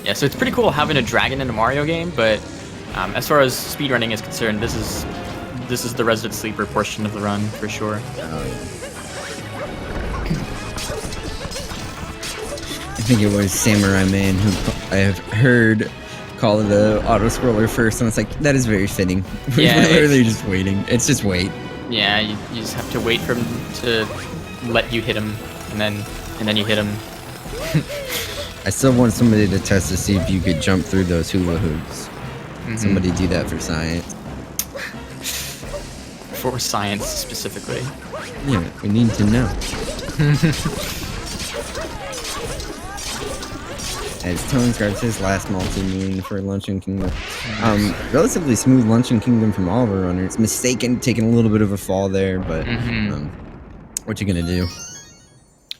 Yeah, so it's pretty cool having a dragon in a Mario game, but as far as speedrunning is concerned, this is the resident sleeper portion of the run for sure. I think it was Samurai Man who I have heard call it the auto-scroller first, and it's like, that is very fitting. Yeah, We're literally just waiting. It's just wait. Yeah, you just have to wait for him to let you hit him, and then you hit him. I still want somebody to test to see if you could jump through those hula hoops. Somebody do that for science. For science, specifically. Yeah, we need to know. As Tones grabs his last multi-moon for Luncheon Kingdom. Relatively smooth Luncheon Kingdom from all of our runners. Mistaken, taking a little bit of a fall there, but what you gonna do?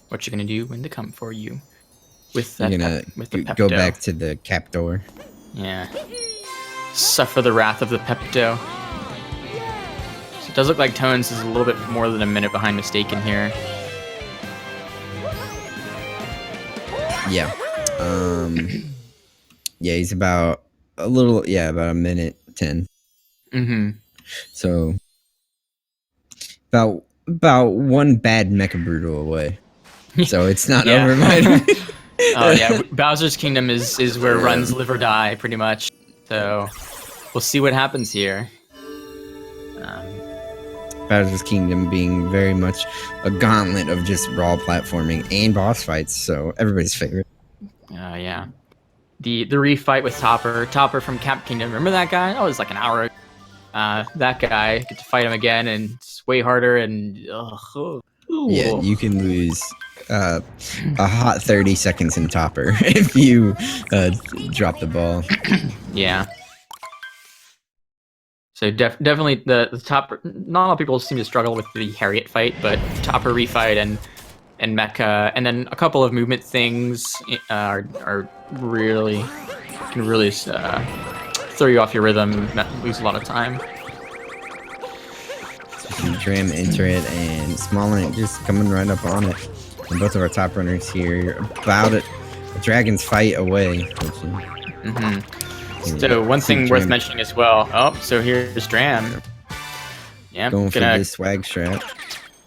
What you gonna do when they come for you? With that, You're gonna with the Pepto. go back to the cap door. Yeah. Suffer the wrath of the Pepto. So it does look like Tones is a little bit more than a minute behind Mistaken here. Yeah. Yeah, he's about about a minute 10. So about one bad Mecha Brutal away. So it's not over, man. Oh yeah, Bowser's Kingdom is where runs live or die, pretty much. So we'll see what happens here. Bowser's Kingdom being very much a gauntlet of just raw platforming and boss fights, so everybody's favorite. Yeah. The refight with Topper from Cap Kingdom. Remember that guy? That was like an hour ago. That guy, get to fight him again, and it's way harder, and yeah, you can lose a hot 30 seconds in topper if you drop the ball. Yeah. So definitely the top. Not a lot of people seem to struggle with the Harriet fight, but topper refight and mecha, and then a couple of movement things are really can really throw you off your rhythm, lose a lot of time. Dram enter it, and Smallant just coming right up on it. And both of our top runners here about it. A dragon's fight away. So one thing worth mentioning as well. Oh, so here's Dram. Yeah, going for this swag strap.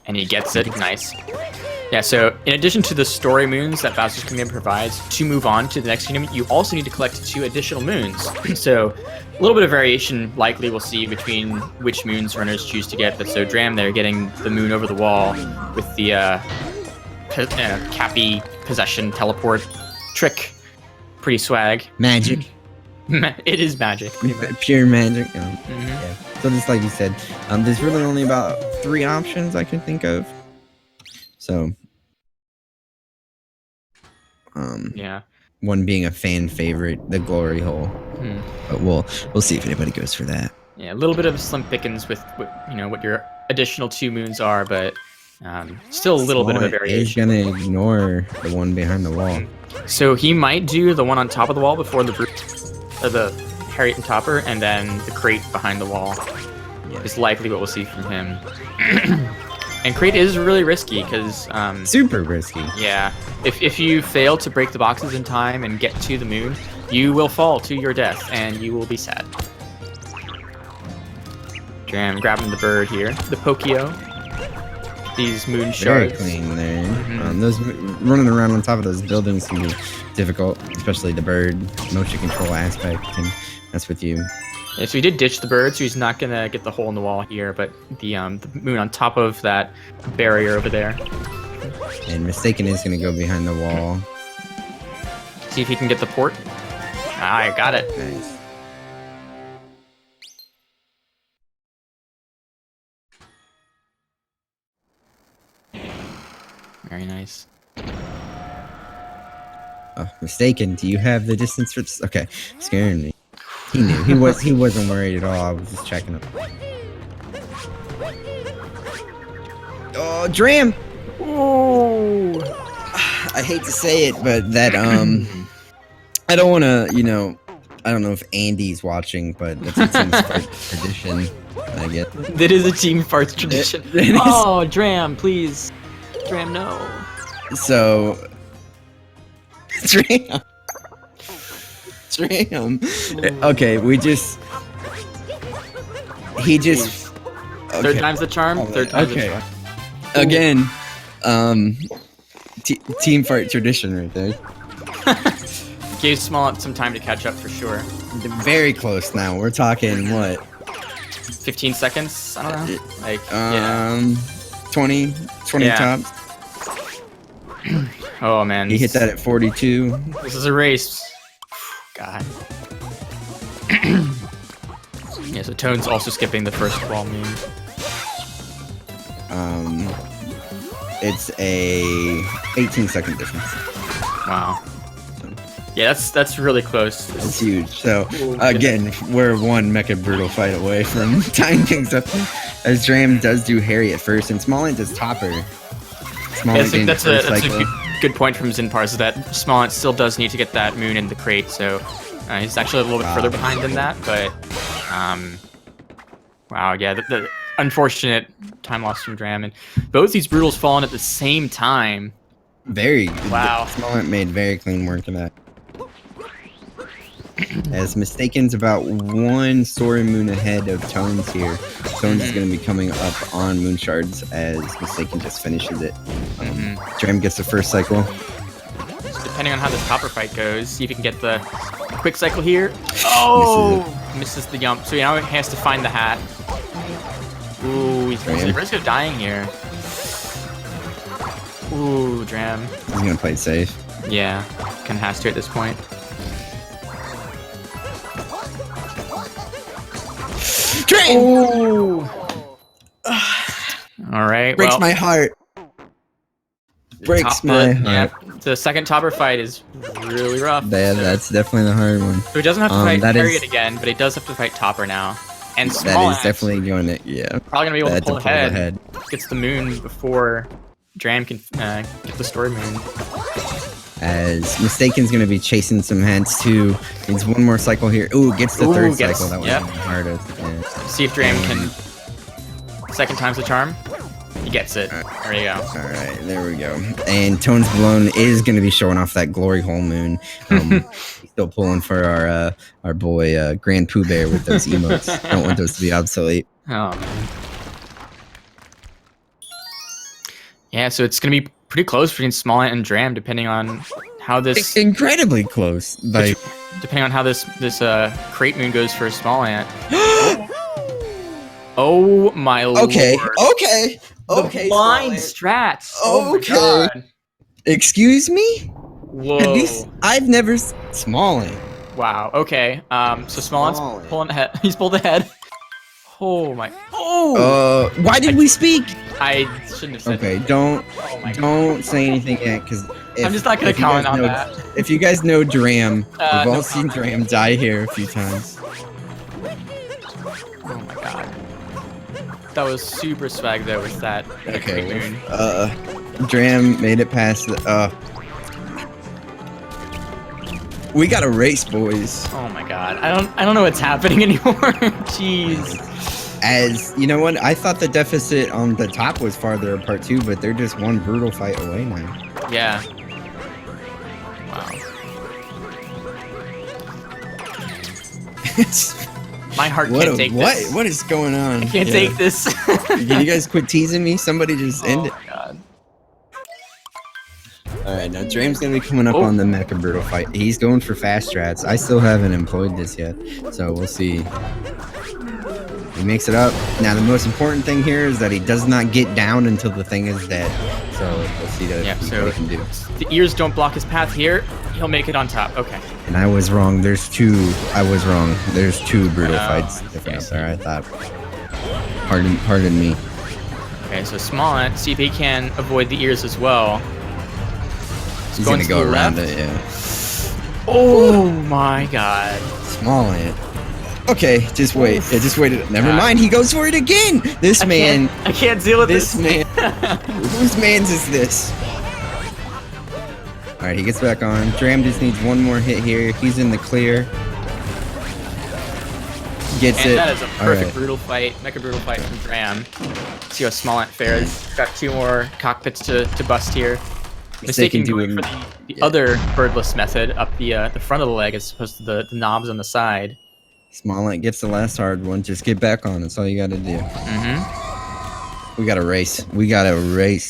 And he gets it. Nice. Yeah, so in addition to the story moons that Bowser's Kingdom provides, to move on to the next kingdom, you also need to collect 2 additional moons. So a little bit of variation likely we'll see between which moons runners choose to get. But so Dram there getting the moon over the wall with the Cappy possession teleport trick. Pretty swag. Magic. It is magic. Pure magic. Yeah. So just like you said, there's really only about 3 options I can think of. So, yeah. One being a fan favorite, the glory hole. But we'll see if anybody goes for that. Yeah, a little bit of slim pickings with what your additional 2 moons are, but still a little bit of a variation. He's gonna ignore the one behind the wall. So he might do the one on top of the wall before the Harriet and Topper, and then the crate behind the wall is likely what we'll see from him. And crate is really risky because super risky. Yeah, if you fail to break the boxes in time and get to the moon, you will fall to your death and you will be sad. Dram grabbing the bird here, the Pokio. These moon shards. Very clean there. Those running around on top of those buildings can be difficult, especially the bird motion control aspect can mess with you. Yeah, so he did ditch the bird, so he's not gonna get the hole in the wall here, but the moon on top of that barrier over there. And Mystakin is gonna go behind the wall. See if he can get the port. Ah, I got it. Nice. Very nice. Oh, Mystakin, do you have the distance for this? Okay, scaring me. He knew. He wasn't worried at all. I was just checking up. Oh, Dram! Ooh. I hate to say it, but that I don't want to, I don't know if Andy's watching, but that's a team fart tradition. I get. That is a team farts tradition. Oh, Dram, please. Dram, no. So, Dram. Okay, he just. Okay. Third time's the charm. Third time's the charm. Again, team fart tradition right there. Gave Smallant some time to catch up for sure. Very close now. We're talking what? 15 seconds? I don't know. Like, 20 yeah. tops. Oh man. He hit that at 42. This is a race. God. Yeah, so Tones also skipping the first wall moon. It's a 18-second difference. Wow. Yeah, that's really close. That's huge. So again, we're one Mecha Brutal fight away from tying things up. As Dram does do Harriet first, and Smallant does Topper. Smallant that's a good point from Zinpars, is that Smallant still does need to get that moon in the crate, so he's actually a little bit further behind than that, but wow, yeah, the unfortunate time loss from Dram, and both these Brutals falling at the same time. Wow. Smallant made very clean work of that. As Mystakin's about 1 story moon ahead of Tones here. Tones is going to be coming up on moon shards as Mystakin just finishes it. Dram gets the first cycle. Depending on how this Topper fight goes, see if he can get the quick cycle here. Oh! Misses the jump. So now he has to find the hat. Ooh, he's at risk of dying here. Ooh, Dram. He's going to play it safe. Yeah, kind of has to at this point. Dram! Ooh. All right. Breaks my heart. breaks my heart. Yeah, the second topper fight is really rough. That's definitely the hard one. So he doesn't have to fight Harriet again, but he does have to fight Topper now. And that Smallant is definitely going to, yeah. Probably gonna be able to pull ahead. ahead. Gets the moon before Dram can get the story moon. As Mystakin's going to be chasing some heads too. Needs one more cycle here. Ooh, gets the third cycle. That was the hardest. Yeah. See if Dram can second time's the charm. He gets it. There you go. All right, there we go. And TonesBalones is going to be showing off that glory hole moon. He's still pulling for our boy Grand Pooh Bear with those emotes. Don't want those to be obsolete. Oh man. Yeah, so it's going to be pretty close between Smallant and Dram, depending on how this incredibly close. Like depending on how this crate moon goes for Smallant. Oh my lord. Okay. The blind strats. Okay. Oh my god. Excuse me? Whoa. I've never Smallant. Wow. Okay. So Smallant's pulling ahead. He's pulled ahead. Oh my. Oh. Why did we speak? I shouldn't have said. Okay. That. Don't say anything yet, because I'm just not gonna comment on that. If you guys know Dram, we've all seen Dram die here a few times. Oh my god. That was super swag though with that. Okay. Moon. Dram made it past the. We got a race, boys. Oh my god. I don't know what's happening anymore. Jeez. As you know what, I thought the deficit on the top was farther apart too, but they're just one brutal fight away now. Yeah. Wow. My heart can't take this. What is going on? I can't take this. Can you guys quit teasing me? Somebody just end it. Oh my god. Alright, now Dram's gonna be coming up on the Mecha Brutal fight. He's going for fast strats. I still haven't employed this yet, so we'll see. He makes it up. Now the most important thing here is that he does not get down until the thing is dead. So we'll see what he can do. The ears don't block his path here. He'll make it on top. Okay. And I was wrong. There's two brutal fights different up there, I thought. Pardon me. Okay, so Smallant, see if he can avoid the ears as well. He's gonna go around it, yeah. Oh my god. Smallant. Okay, just wait. Yeah, just wait. Never mind. He goes for it again. I can't deal with this man. Whose man's is this? All right, he gets back on. Dram just needs one more hit here. He's in the clear. Gets it. That is a perfect brutal fight. Mecha brutal fight from Dram. See how Smallant fares. Got two more cockpits to bust here. Mystakin doing for the other birdless method up the front of the leg as opposed to the knobs on the side. Smallant gets the last hard one. Just get back on. That's all you got to do. We got a race.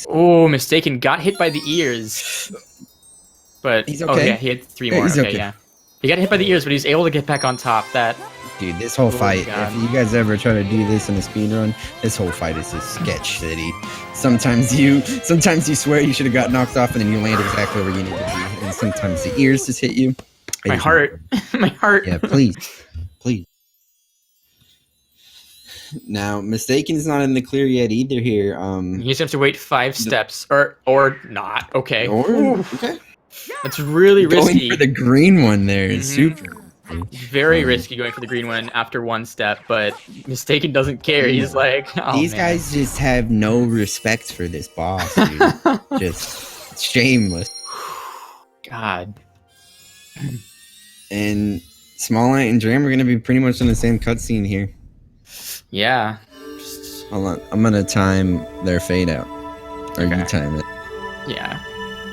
Oh, Mystakin got hit by the ears. But he's okay. Oh yeah, he had three more. He's okay, yeah. He got hit by the ears, but he's able to get back on top. Dude, this whole fight, if you guys ever try to do this in a speed run, this whole fight is just sketch city. Sometimes you swear you should have got knocked off and then you land exactly where you need to be. And sometimes the ears just hit you. My heart. Yeah, please. Now, Mystakin's not in the clear yet either here. You just have to wait 5 steps or not. Okay. Okay. That's really risky. Going for the green one there is super. Very risky going for the green one after 1 step, but Mystakin doesn't care. He's like, oh, these guys just have no respect for this boss, dude. Just shameless. God. And Smallant and Dram are going to be pretty much in the same cutscene here. Yeah. Hold on. I'm going to time their fade out. Or you time it. Yeah.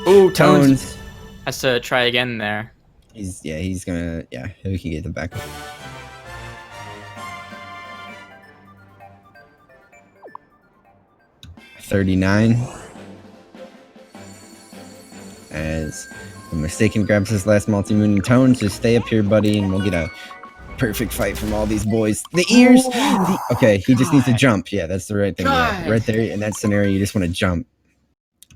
Ooh, Tones has to try again there. He's gonna, he can get the back. $39. As the Mystakin grabs his last multi-moon. Tones, just stay up here, buddy, and we'll get a perfect fight from all these boys. The ears! Okay, he just needs to jump. Yeah, that's the right thing. Yeah, right there, in that scenario, you just want to jump.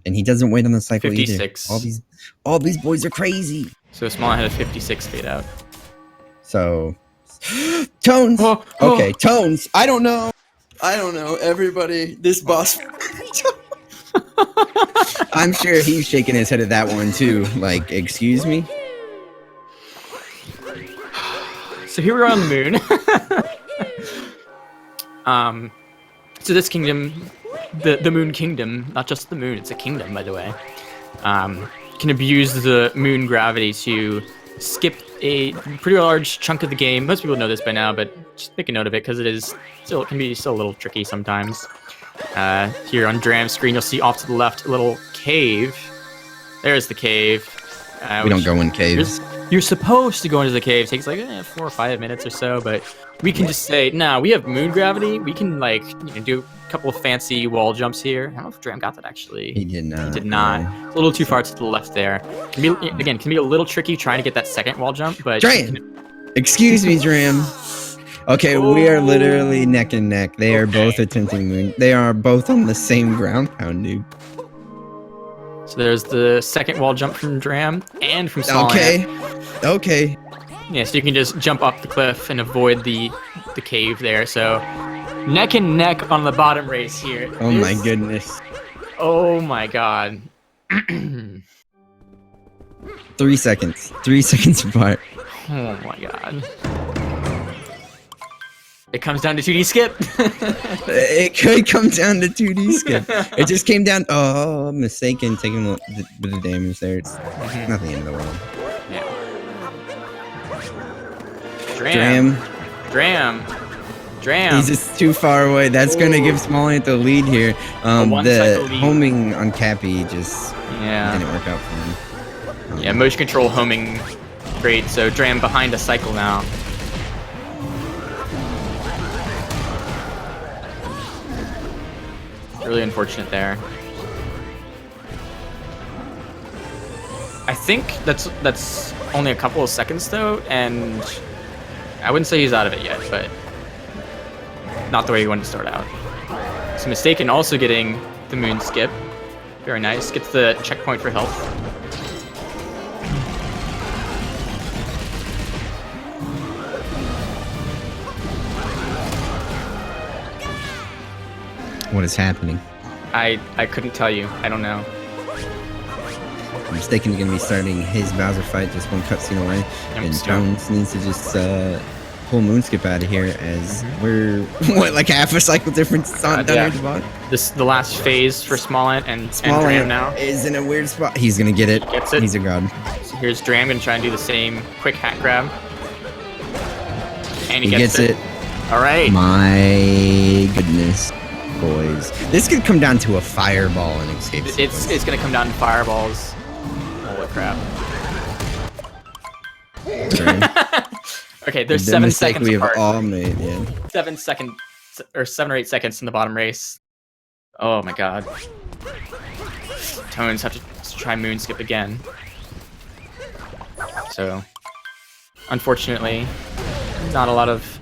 And he doesn't wait on the cycle 56. either. All these boys are crazy. So Smallant had a 56 fade out. So Tones. Okay, Tones. I don't know. Everybody, this boss. I'm sure he's shaking his head at that one too. Like, excuse me? So here we are on the moon. So this kingdom, the Moon Kingdom, not just the moon, it's a kingdom, by the way, can abuse the moon gravity to skip a pretty large chunk of the game. Most people know this by now, but just make a note of it because it can be still a little tricky sometimes. Here on Dram's screen, you'll see off to the left a little cave. There's the cave. We don't go in caves. You're supposed to go into the cave. It takes like 4 or 5 minutes or so, but we can just say, nah, we have moon gravity. We can do a couple of fancy wall jumps here. I don't know if Dram got that actually. He did not. He did not. Yeah. It's a little too far to the left there. Can be a little tricky trying to get that second wall jump, but Dram! Excuse me, Dram. Okay, we are literally neck and neck. They are both attempting moon. They are both on the same ground pound, dude. So there's the second wall jump from Dram and from Smallant. Okay. Yeah, so you can just jump up the cliff and avoid the cave there. So neck and neck on the bottom race here. Oh my goodness. Oh my god. 3 seconds. 3 seconds apart. Oh my god. It comes down to 2D skip. It could come down to 2D skip. It just came down. Oh, mystakin, taking a bit of damage there. It's not the end of the world. Yeah. Dram. He's just too far away. That's gonna give Smallant the lead here. The homing on Cappy just didn't work out for him. Yeah, motion control homing, great. So Dram behind a cycle now. Really unfortunate there. I think that's only a couple of seconds though, and I wouldn't say he's out of it yet, but not the way he wanted to start out. So mystakin also getting the moon skip. Very nice. Gets the checkpoint for health. What is happening? I couldn't tell you. I don't know. mystakin is going to be starting his Bowser fight just one cutscene away. And Tones needs to just pull Moonskip out of here as we're, like half a cycle difference on down here at the bottom. The last phase for Smallant and Dram now. Is in a weird spot. He's going to get it. He gets it. He's a god. So here's Dram going to try and do the same quick hat grab. And he gets it. All right. My goodness. Boys, this could come down to a fireball and escape. It's gonna come down to fireballs. Holy crap! Okay, there's 7 seconds we have apart. all made. Yeah. 7 seconds or 7 or 8 seconds in the bottom race. Oh my god! Tones have to try moonskip again. So, unfortunately, not a lot of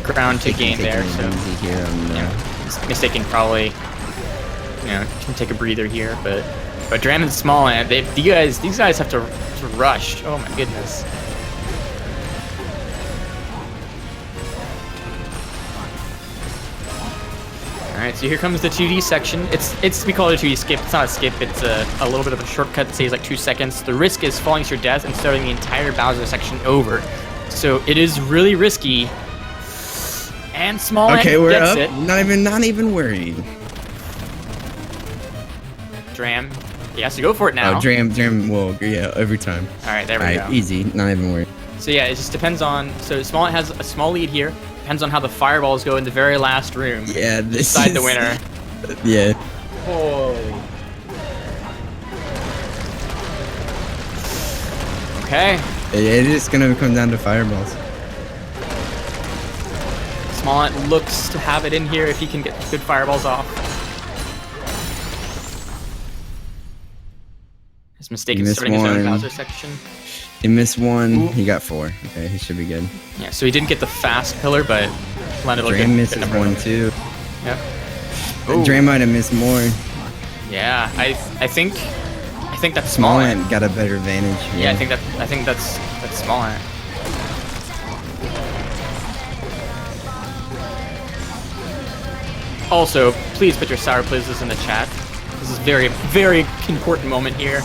ground to gain there, so mystakin probably can take a breather here, but Dram and Smallant, these guys have to rush. Oh my goodness. All right, so here comes the 2D section. We call it a 2D skip. It's not a skip. It's a little bit of a shortcut that saves like 2 seconds. The risk is falling to your death and starting the entire Bowser section over. So it is really risky. And Smallant gets it. Not even worried. Dram, he has to go for it now. Oh, Dram will, every time. All right, there we go. Easy, not even worried. So yeah, it just depends on. So Smallant has a small lead here. Depends on how the fireballs go in the very last room. Yeah, decide the winner. Yeah. Holy. Okay. It is gonna come down to fireballs. Smallant looks to have it in here if he can get good fireballs off. His mistake is starting his own Bowser section. He missed one. Ooh. He got 4. Okay, he should be good. Yeah, so he didn't get the fast pillar, but landed a good. Dram misses one too. Yep. Dram might have missed more. Yeah, I think that's Smallant got a better advantage. Yeah, I think that's Smallant. Also, please put your sour pleases in the chat. This is very, very important moment here.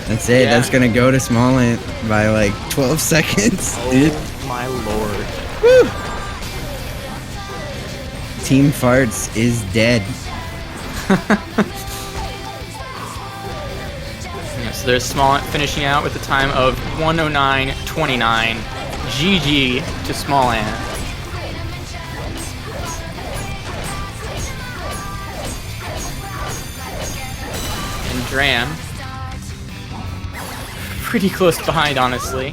That's it. Yeah. That's gonna go to Smallant by like 12 seconds. Dude. Oh my lord. Woo! Team Farts is dead. Yeah, so there's Smallant finishing out with a time of 109.29. GG to Smallant. And Dram, pretty close behind, honestly,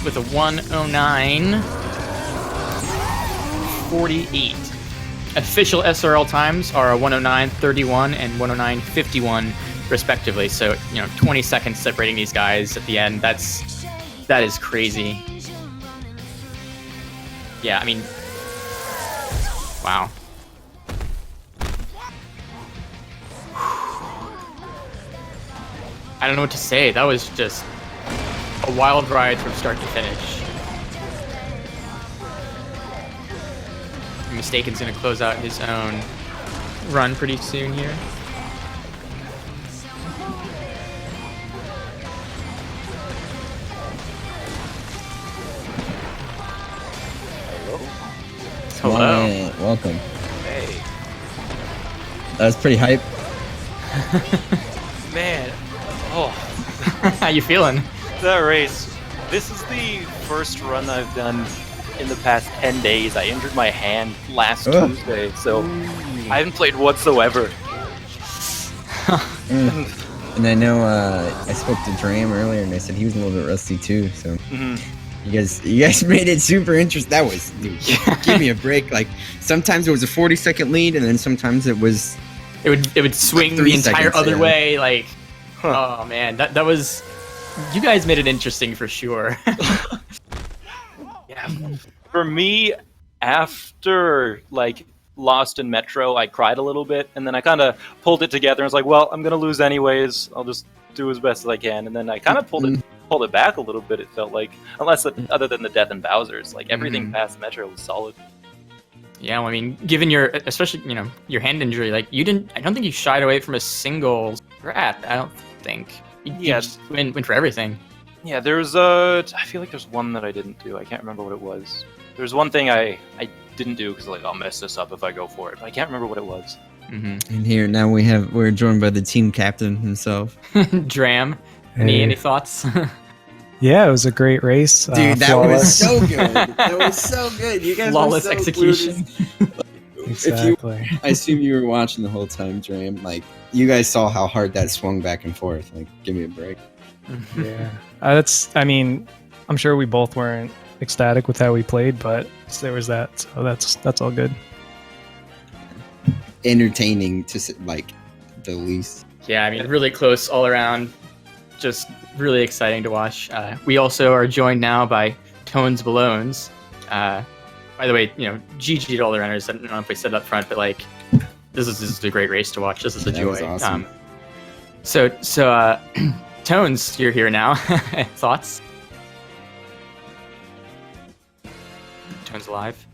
with a 109.48. Official SRL times are a 109.31 and 109.51 respectively. So, 20 seconds separating these guys at the end. That is crazy. Yeah, I mean, wow. I don't know what to say. That was just a wild ride from start to finish. Mystakin's gonna close out his own run pretty soon here. Hello. Smallant, welcome. Hey, That was pretty hype. man. Oh, How you feeling? that race. This is the first run I've done in the past 10 days. I injured my hand last Ugh. Tuesday, so I haven't played whatsoever. And I know I spoke to Dram earlier, and I said he was a little bit rusty too. So Mhm. you guys made it super interesting. That was, dude, give me a break. Like sometimes it was a 40-second lead, and then sometimes it was. It would swing the 3 entire seconds, other yeah. way. Like, oh man, that was. You guys made it interesting for sure. Yeah. For me, after Lost in Metro, I cried a little bit, and then I kind of pulled it together and was like, well, I'm gonna lose anyways. I'll just do as best as I can. And then I kind of pulled it back a little bit. It felt like, other than the death in Bowser's, everything past Metro was solid. Yeah, well, I mean, given your, especially your hand injury, I don't think you shied away from a single strat. I don't think. You just went for everything. Yeah, I feel like there's one that I didn't do. I can't remember what it was. There's one thing I didn't do because I'll mess this up if I go for it. But I can't remember what it was. And here now we're joined by the team captain himself. Dram, Hey. any thoughts? Yeah, it was a great race. Dude, that was flawless. so good. That was so good. You guys Flawless were so execution. Exactly. I assume you were watching the whole time, Dram. You guys saw how hard that swung back and forth. Give me a break. Yeah. I'm sure we both weren't ecstatic with how we played, but there was that, so that's all good. Entertaining to the least. Yeah, I mean, really close all around. Just really exciting to watch. We also are joined now by TonesBalones. By the way, GG to all the runners. I don't know if we said it up front, but this is a great race to watch. This is a That joy. was awesome. So Tones, you're here now. Thoughts? Tones alive?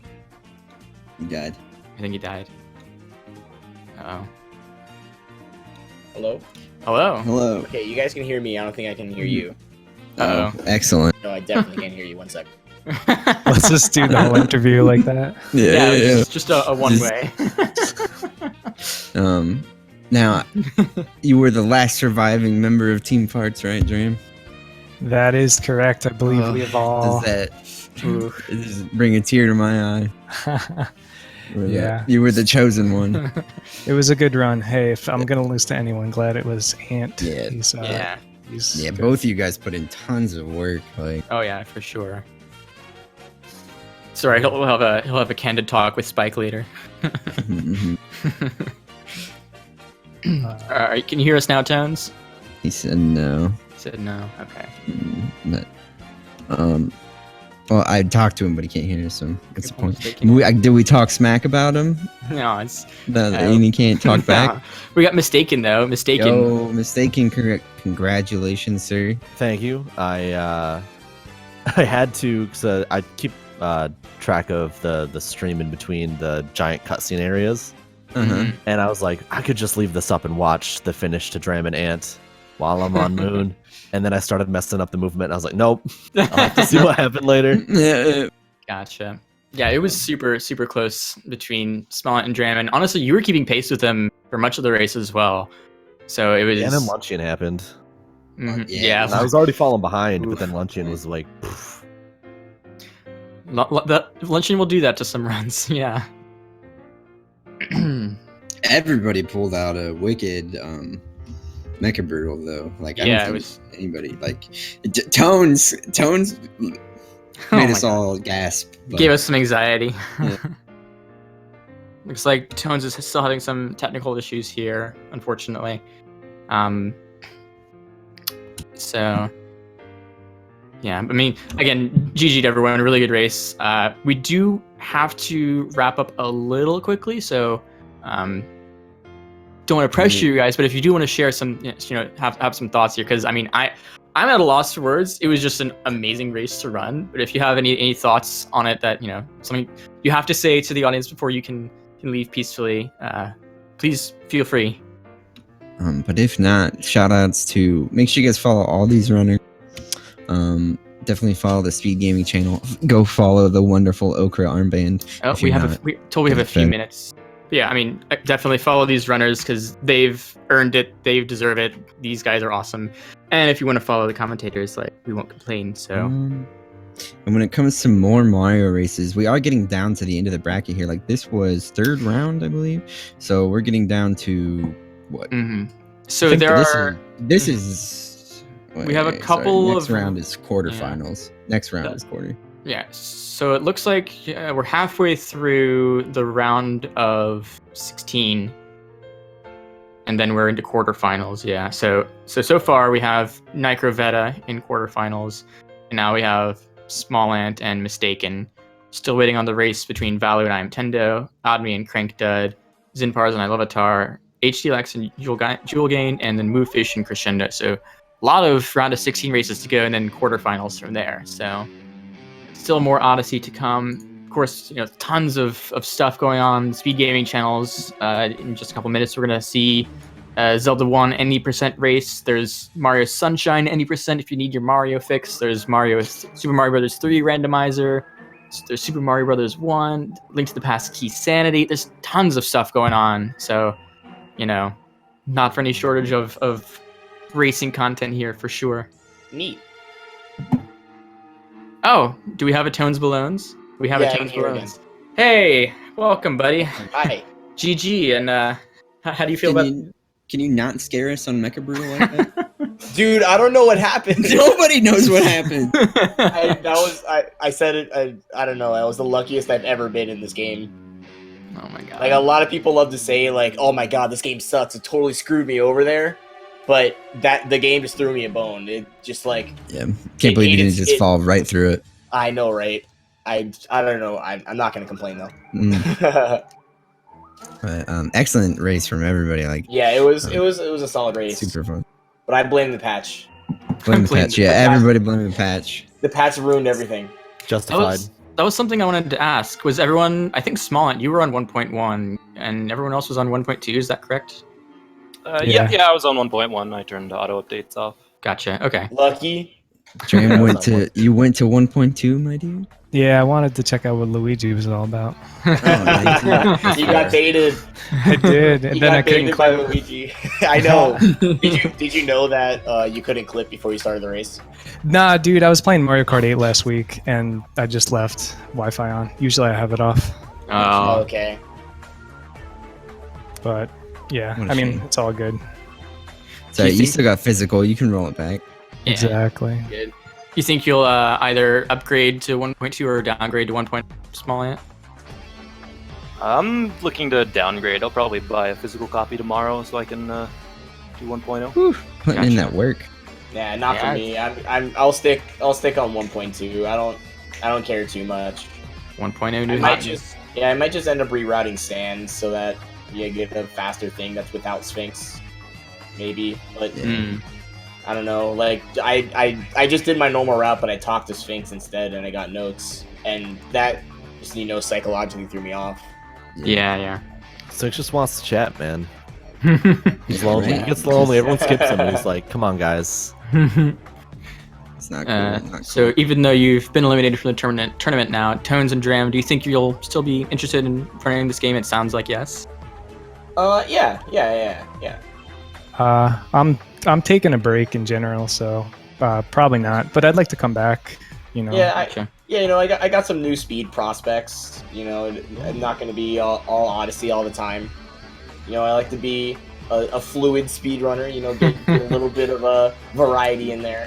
You died. I think he died. Uh-oh. Hello? Hello. Hello. Okay, you guys can hear me. I don't think I can hear you. Uh-oh. Excellent. No, I definitely can't hear you. 1 second. Let's just do the whole interview like that. Yeah, it's just a one-way. Now, you were the last surviving member of Team Farts, right, Dram? That is correct. I believe we have all. Does that bring a tear to my eye? Yeah. You were the chosen one. It was a good run. Hey, if I'm gonna lose to anyone, glad it was Ant. Yeah. He's, Yeah. he's Yeah, good. both of you guys put in tons of work. Oh yeah, for sure. Sorry, he'll have a candid talk with Spike later. Mhm. Alright, can you hear us now, Tones? He said no. He said no. Okay. But, well, I talked to him, but he can't hear us, so what's the point? Mistaken. Did we talk smack about him? No, it's And he can't talk back? We got Mystakin though. Mystakin. Yo, mistaken. Congratulations, sir. Thank you. I had to because I keep track of the stream in between the giant cutscene areas, Uh-huh. And I was like, I could just leave this up and watch the finish to Dram and Ant while I'm on Moon. And then I started messing up the movement. And I was like, nope, I'll have to see what happened later. Gotcha. Yeah, it was super, super close between Smallant and Dram. And honestly, you were keeping pace with them for much of the race as well. So it was. And then Luncheon happened. Mhm. Yeah. Yeah. And I was already falling behind, Oof. but then Luncheon was like, Luncheon will do that to some runs. Yeah. Everybody pulled out a wicked Mecha Brutal though. Like I Yeah, don't it think was- anybody like Tones made Oh my us God. all gasp. but- Gave us some anxiety. Yeah. Looks like Tones is still having some technical issues here, unfortunately. So, yeah, I mean, again, GG to everyone, a really good race. We do have to wrap up a little quickly, so don't want to pressure you guys, but if you do want to share some, have some thoughts here, because I mean, I'm at a loss for words. It was just an amazing race to run. But if you have any thoughts on it that something you have to say to the audience before you can leave peacefully, please feel free. But if not, shout outs to make sure you guys follow all these runners. Definitely follow the Speed Gaming channel. Go follow the wonderful Okra armband. Oh, if we you're have not we have a few fan. minutes. But yeah, I mean, definitely follow these runners because they've earned it. They deserve it. These guys are awesome. And if you want to follow the commentators, like, we won't complain. So And when it comes to more Mario races, we are getting down to the end of the bracket here. Like this was third round, I believe. So we're getting down to what? Mhm. I So think there this are. This is. We have a couple Next of- round is quarterfinals. Next round That- is quarter. Yeah, so it looks like we're halfway through the round of 16, and then we're into quarterfinals. Yeah, so far we have Nicroveta in quarterfinals, and now we have Smallant and Mystakin. Still waiting on the race between Valor and Nintendo, Admi and Crankdud, Zinpars and Ilovatar, HDLX and Jewel Gain, and then Movefish and Crescendo. So a lot of round of 16 races to go, and then quarterfinals from there. So. Still more Odyssey to come. Of course, tons of stuff going on. Speed Gaming channels. In just a couple minutes, we're gonna see Zelda 1 any % race. There's Mario Sunshine any % if you need your Mario fix. There's Super Mario Brothers 3 randomizer. There's Super Mario Brothers 1. Link to the Past Key Sanity. There's tons of stuff going on. So, not for any shortage of racing content here for sure. Neat. Oh, Do we have a TonesBalones? We have Yeah, a I'm here again. TonesBalones. Hey, welcome, buddy. Hi. GG, and how do you feel about? Can you not scare us on Mecha Brutal like that? Dude, I don't know what happened. Nobody knows what happened. I said it. I don't know. I was the luckiest I've ever been in this game. Oh my god. Like, a lot of people love to say, like, oh my god, this game sucks. It totally screwed me over there. But the game just threw me a bone. It just, like, Yeah, can't believe you didn't just fall right through it. I know, right? I don't know. I'm not going to complain, though. Mm. But, excellent race from everybody. Like Yeah, it was a solid race. super fun. But I blame the patch. Blame the Blame patch. the Yeah, patch. everybody blame the patch. The patch ruined everything. justified. That was something I wanted to ask. Was everyone? I think Smallant, you were on 1.1, and everyone else was on 1.2. Is that correct? Yeah. Yeah, I was on 1.1. I turned auto updates off. Gotcha. Okay. Lucky. Dram went to 1.2, my dude. Yeah, I wanted to check out what Luigi was all about. nice. You got baited. I did, and You then got I couldn't baited by clip. Luigi. I know. Did you know that you couldn't clip before you started the race? Nah, dude, I was playing Mario Kart 8 last week, and I just left Wi-Fi on. Usually I have it off, Oh. Okay. but yeah, What a I mean, shame. it's all good. So Do you you think- still got physical. You can roll it back. Yeah. Exactly. Good. You think you'll either upgrade to 1.2 or downgrade to 1.0 Smallant? I'm looking to downgrade. I'll probably buy a physical copy tomorrow so I can do 1.0. Putting in Gotcha. that work. Yeah, not Yeah. for me. I'll stick on 1.2. I don't care too much. 1.0 I new might hotness. just end up rerouting sands so that you get a faster thing that's without Sphinx. Maybe, but Yeah. Mm. I don't know. Like I just did my normal route, but I talked to Sphinx instead, and I got notes, and that just psychologically threw me off. Yeah, yeah. Six just wants to chat, man. He's Yeah, lonely. right. He gets lonely. Everyone skips him, and he's like, "Come on, guys." It's not cool. Not cool. So even though you've been eliminated from the tournament now, Tones and Dram, do you think you'll still be interested in running this game? It sounds like yes. Yeah. I'm taking a break in general, so probably not. But I'd like to come back. You know. Okay. I got some new speed prospects. I'm not going to be all Odyssey all the time. I like to be a fluid speedrunner. Get a little bit of a variety in there.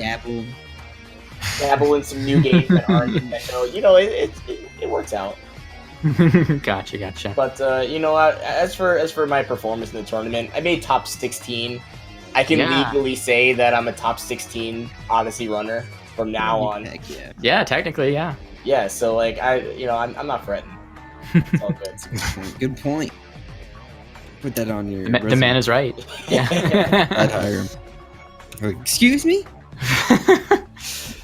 Dabble in some new games that aren't Nintendo. It works out. Gotcha. But as for my performance in the tournament, I made top 16. I can legally say that I'm a top 16 Odyssey runner from now on. Heck yeah. Yeah, technically, yeah. Yeah, so like I'm not fretting. It's all good. Good point. Put that on your. The man is right. Yeah. I'd hire him. Oh, excuse me?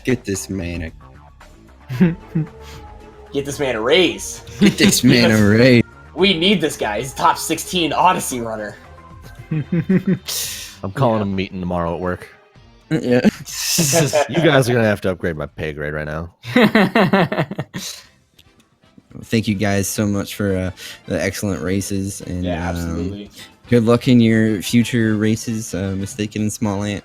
Get this man Get this man a raise. Get this man a raise. We need this guy. He's top 16 Odyssey runner. I'm calling a meeting tomorrow at work. Yeah. You guys are gonna have to upgrade my pay grade right now. Thank you guys so much for the excellent races, and Yeah, absolutely. good luck in your future races, Mystakin and Smallant.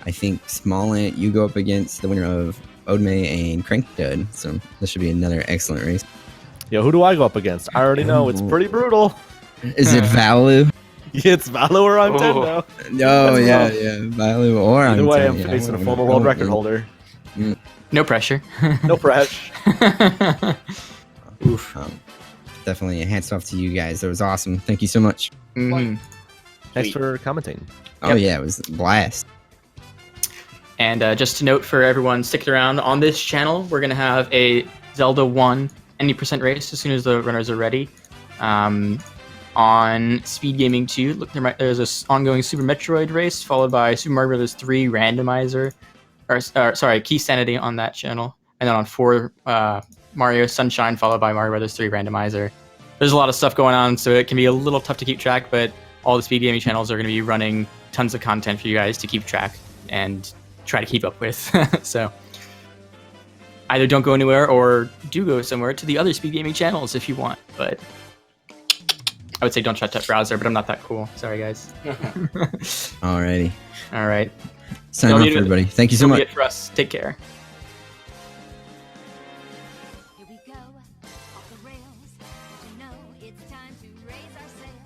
I think Smallant, you go up against the winner of Odme and Crankdud, so this should be another excellent race. Yo, who do I go up against? I already know. It's pretty brutal. Is it Valu? It's Valo or I'm 10 now. No, That's yeah, rough. Valu or Either I'm way, 10, I'm yeah, facing a I former wanna world go record in. holder. No pressure. No pressure. Oof. Definitely hats off to you guys. That was awesome. Thank you so much. Mhm. Thanks for commenting. Oh yeah, it was a blast. And just to note for everyone sticking around, on this channel, we're going to have a Zelda 1 any percent race as soon as the runners are ready. On Speed Gaming 2, look, there's this ongoing Super Metroid race, followed by Super Mario Bros. 3 randomizer, Key Sanity on that channel. And then on 4, Mario Sunshine, followed by Mario Bros. 3 randomizer. There's a lot of stuff going on, so it can be a little tough to keep track, but all the Speed Gaming channels are going to be running tons of content for you guys to keep track and try to keep up with. So either don't go anywhere or do go somewhere to the other Speed Gaming channels if you want, but I would say don't shut that browser, but I'm not that cool. Sorry, guys. Alrighty. All right. Sign That'll off, be it. everybody. Thank you so That'll be much. it for us. Take care. Here we go, off the rails. Did you know it's time to raise our sails?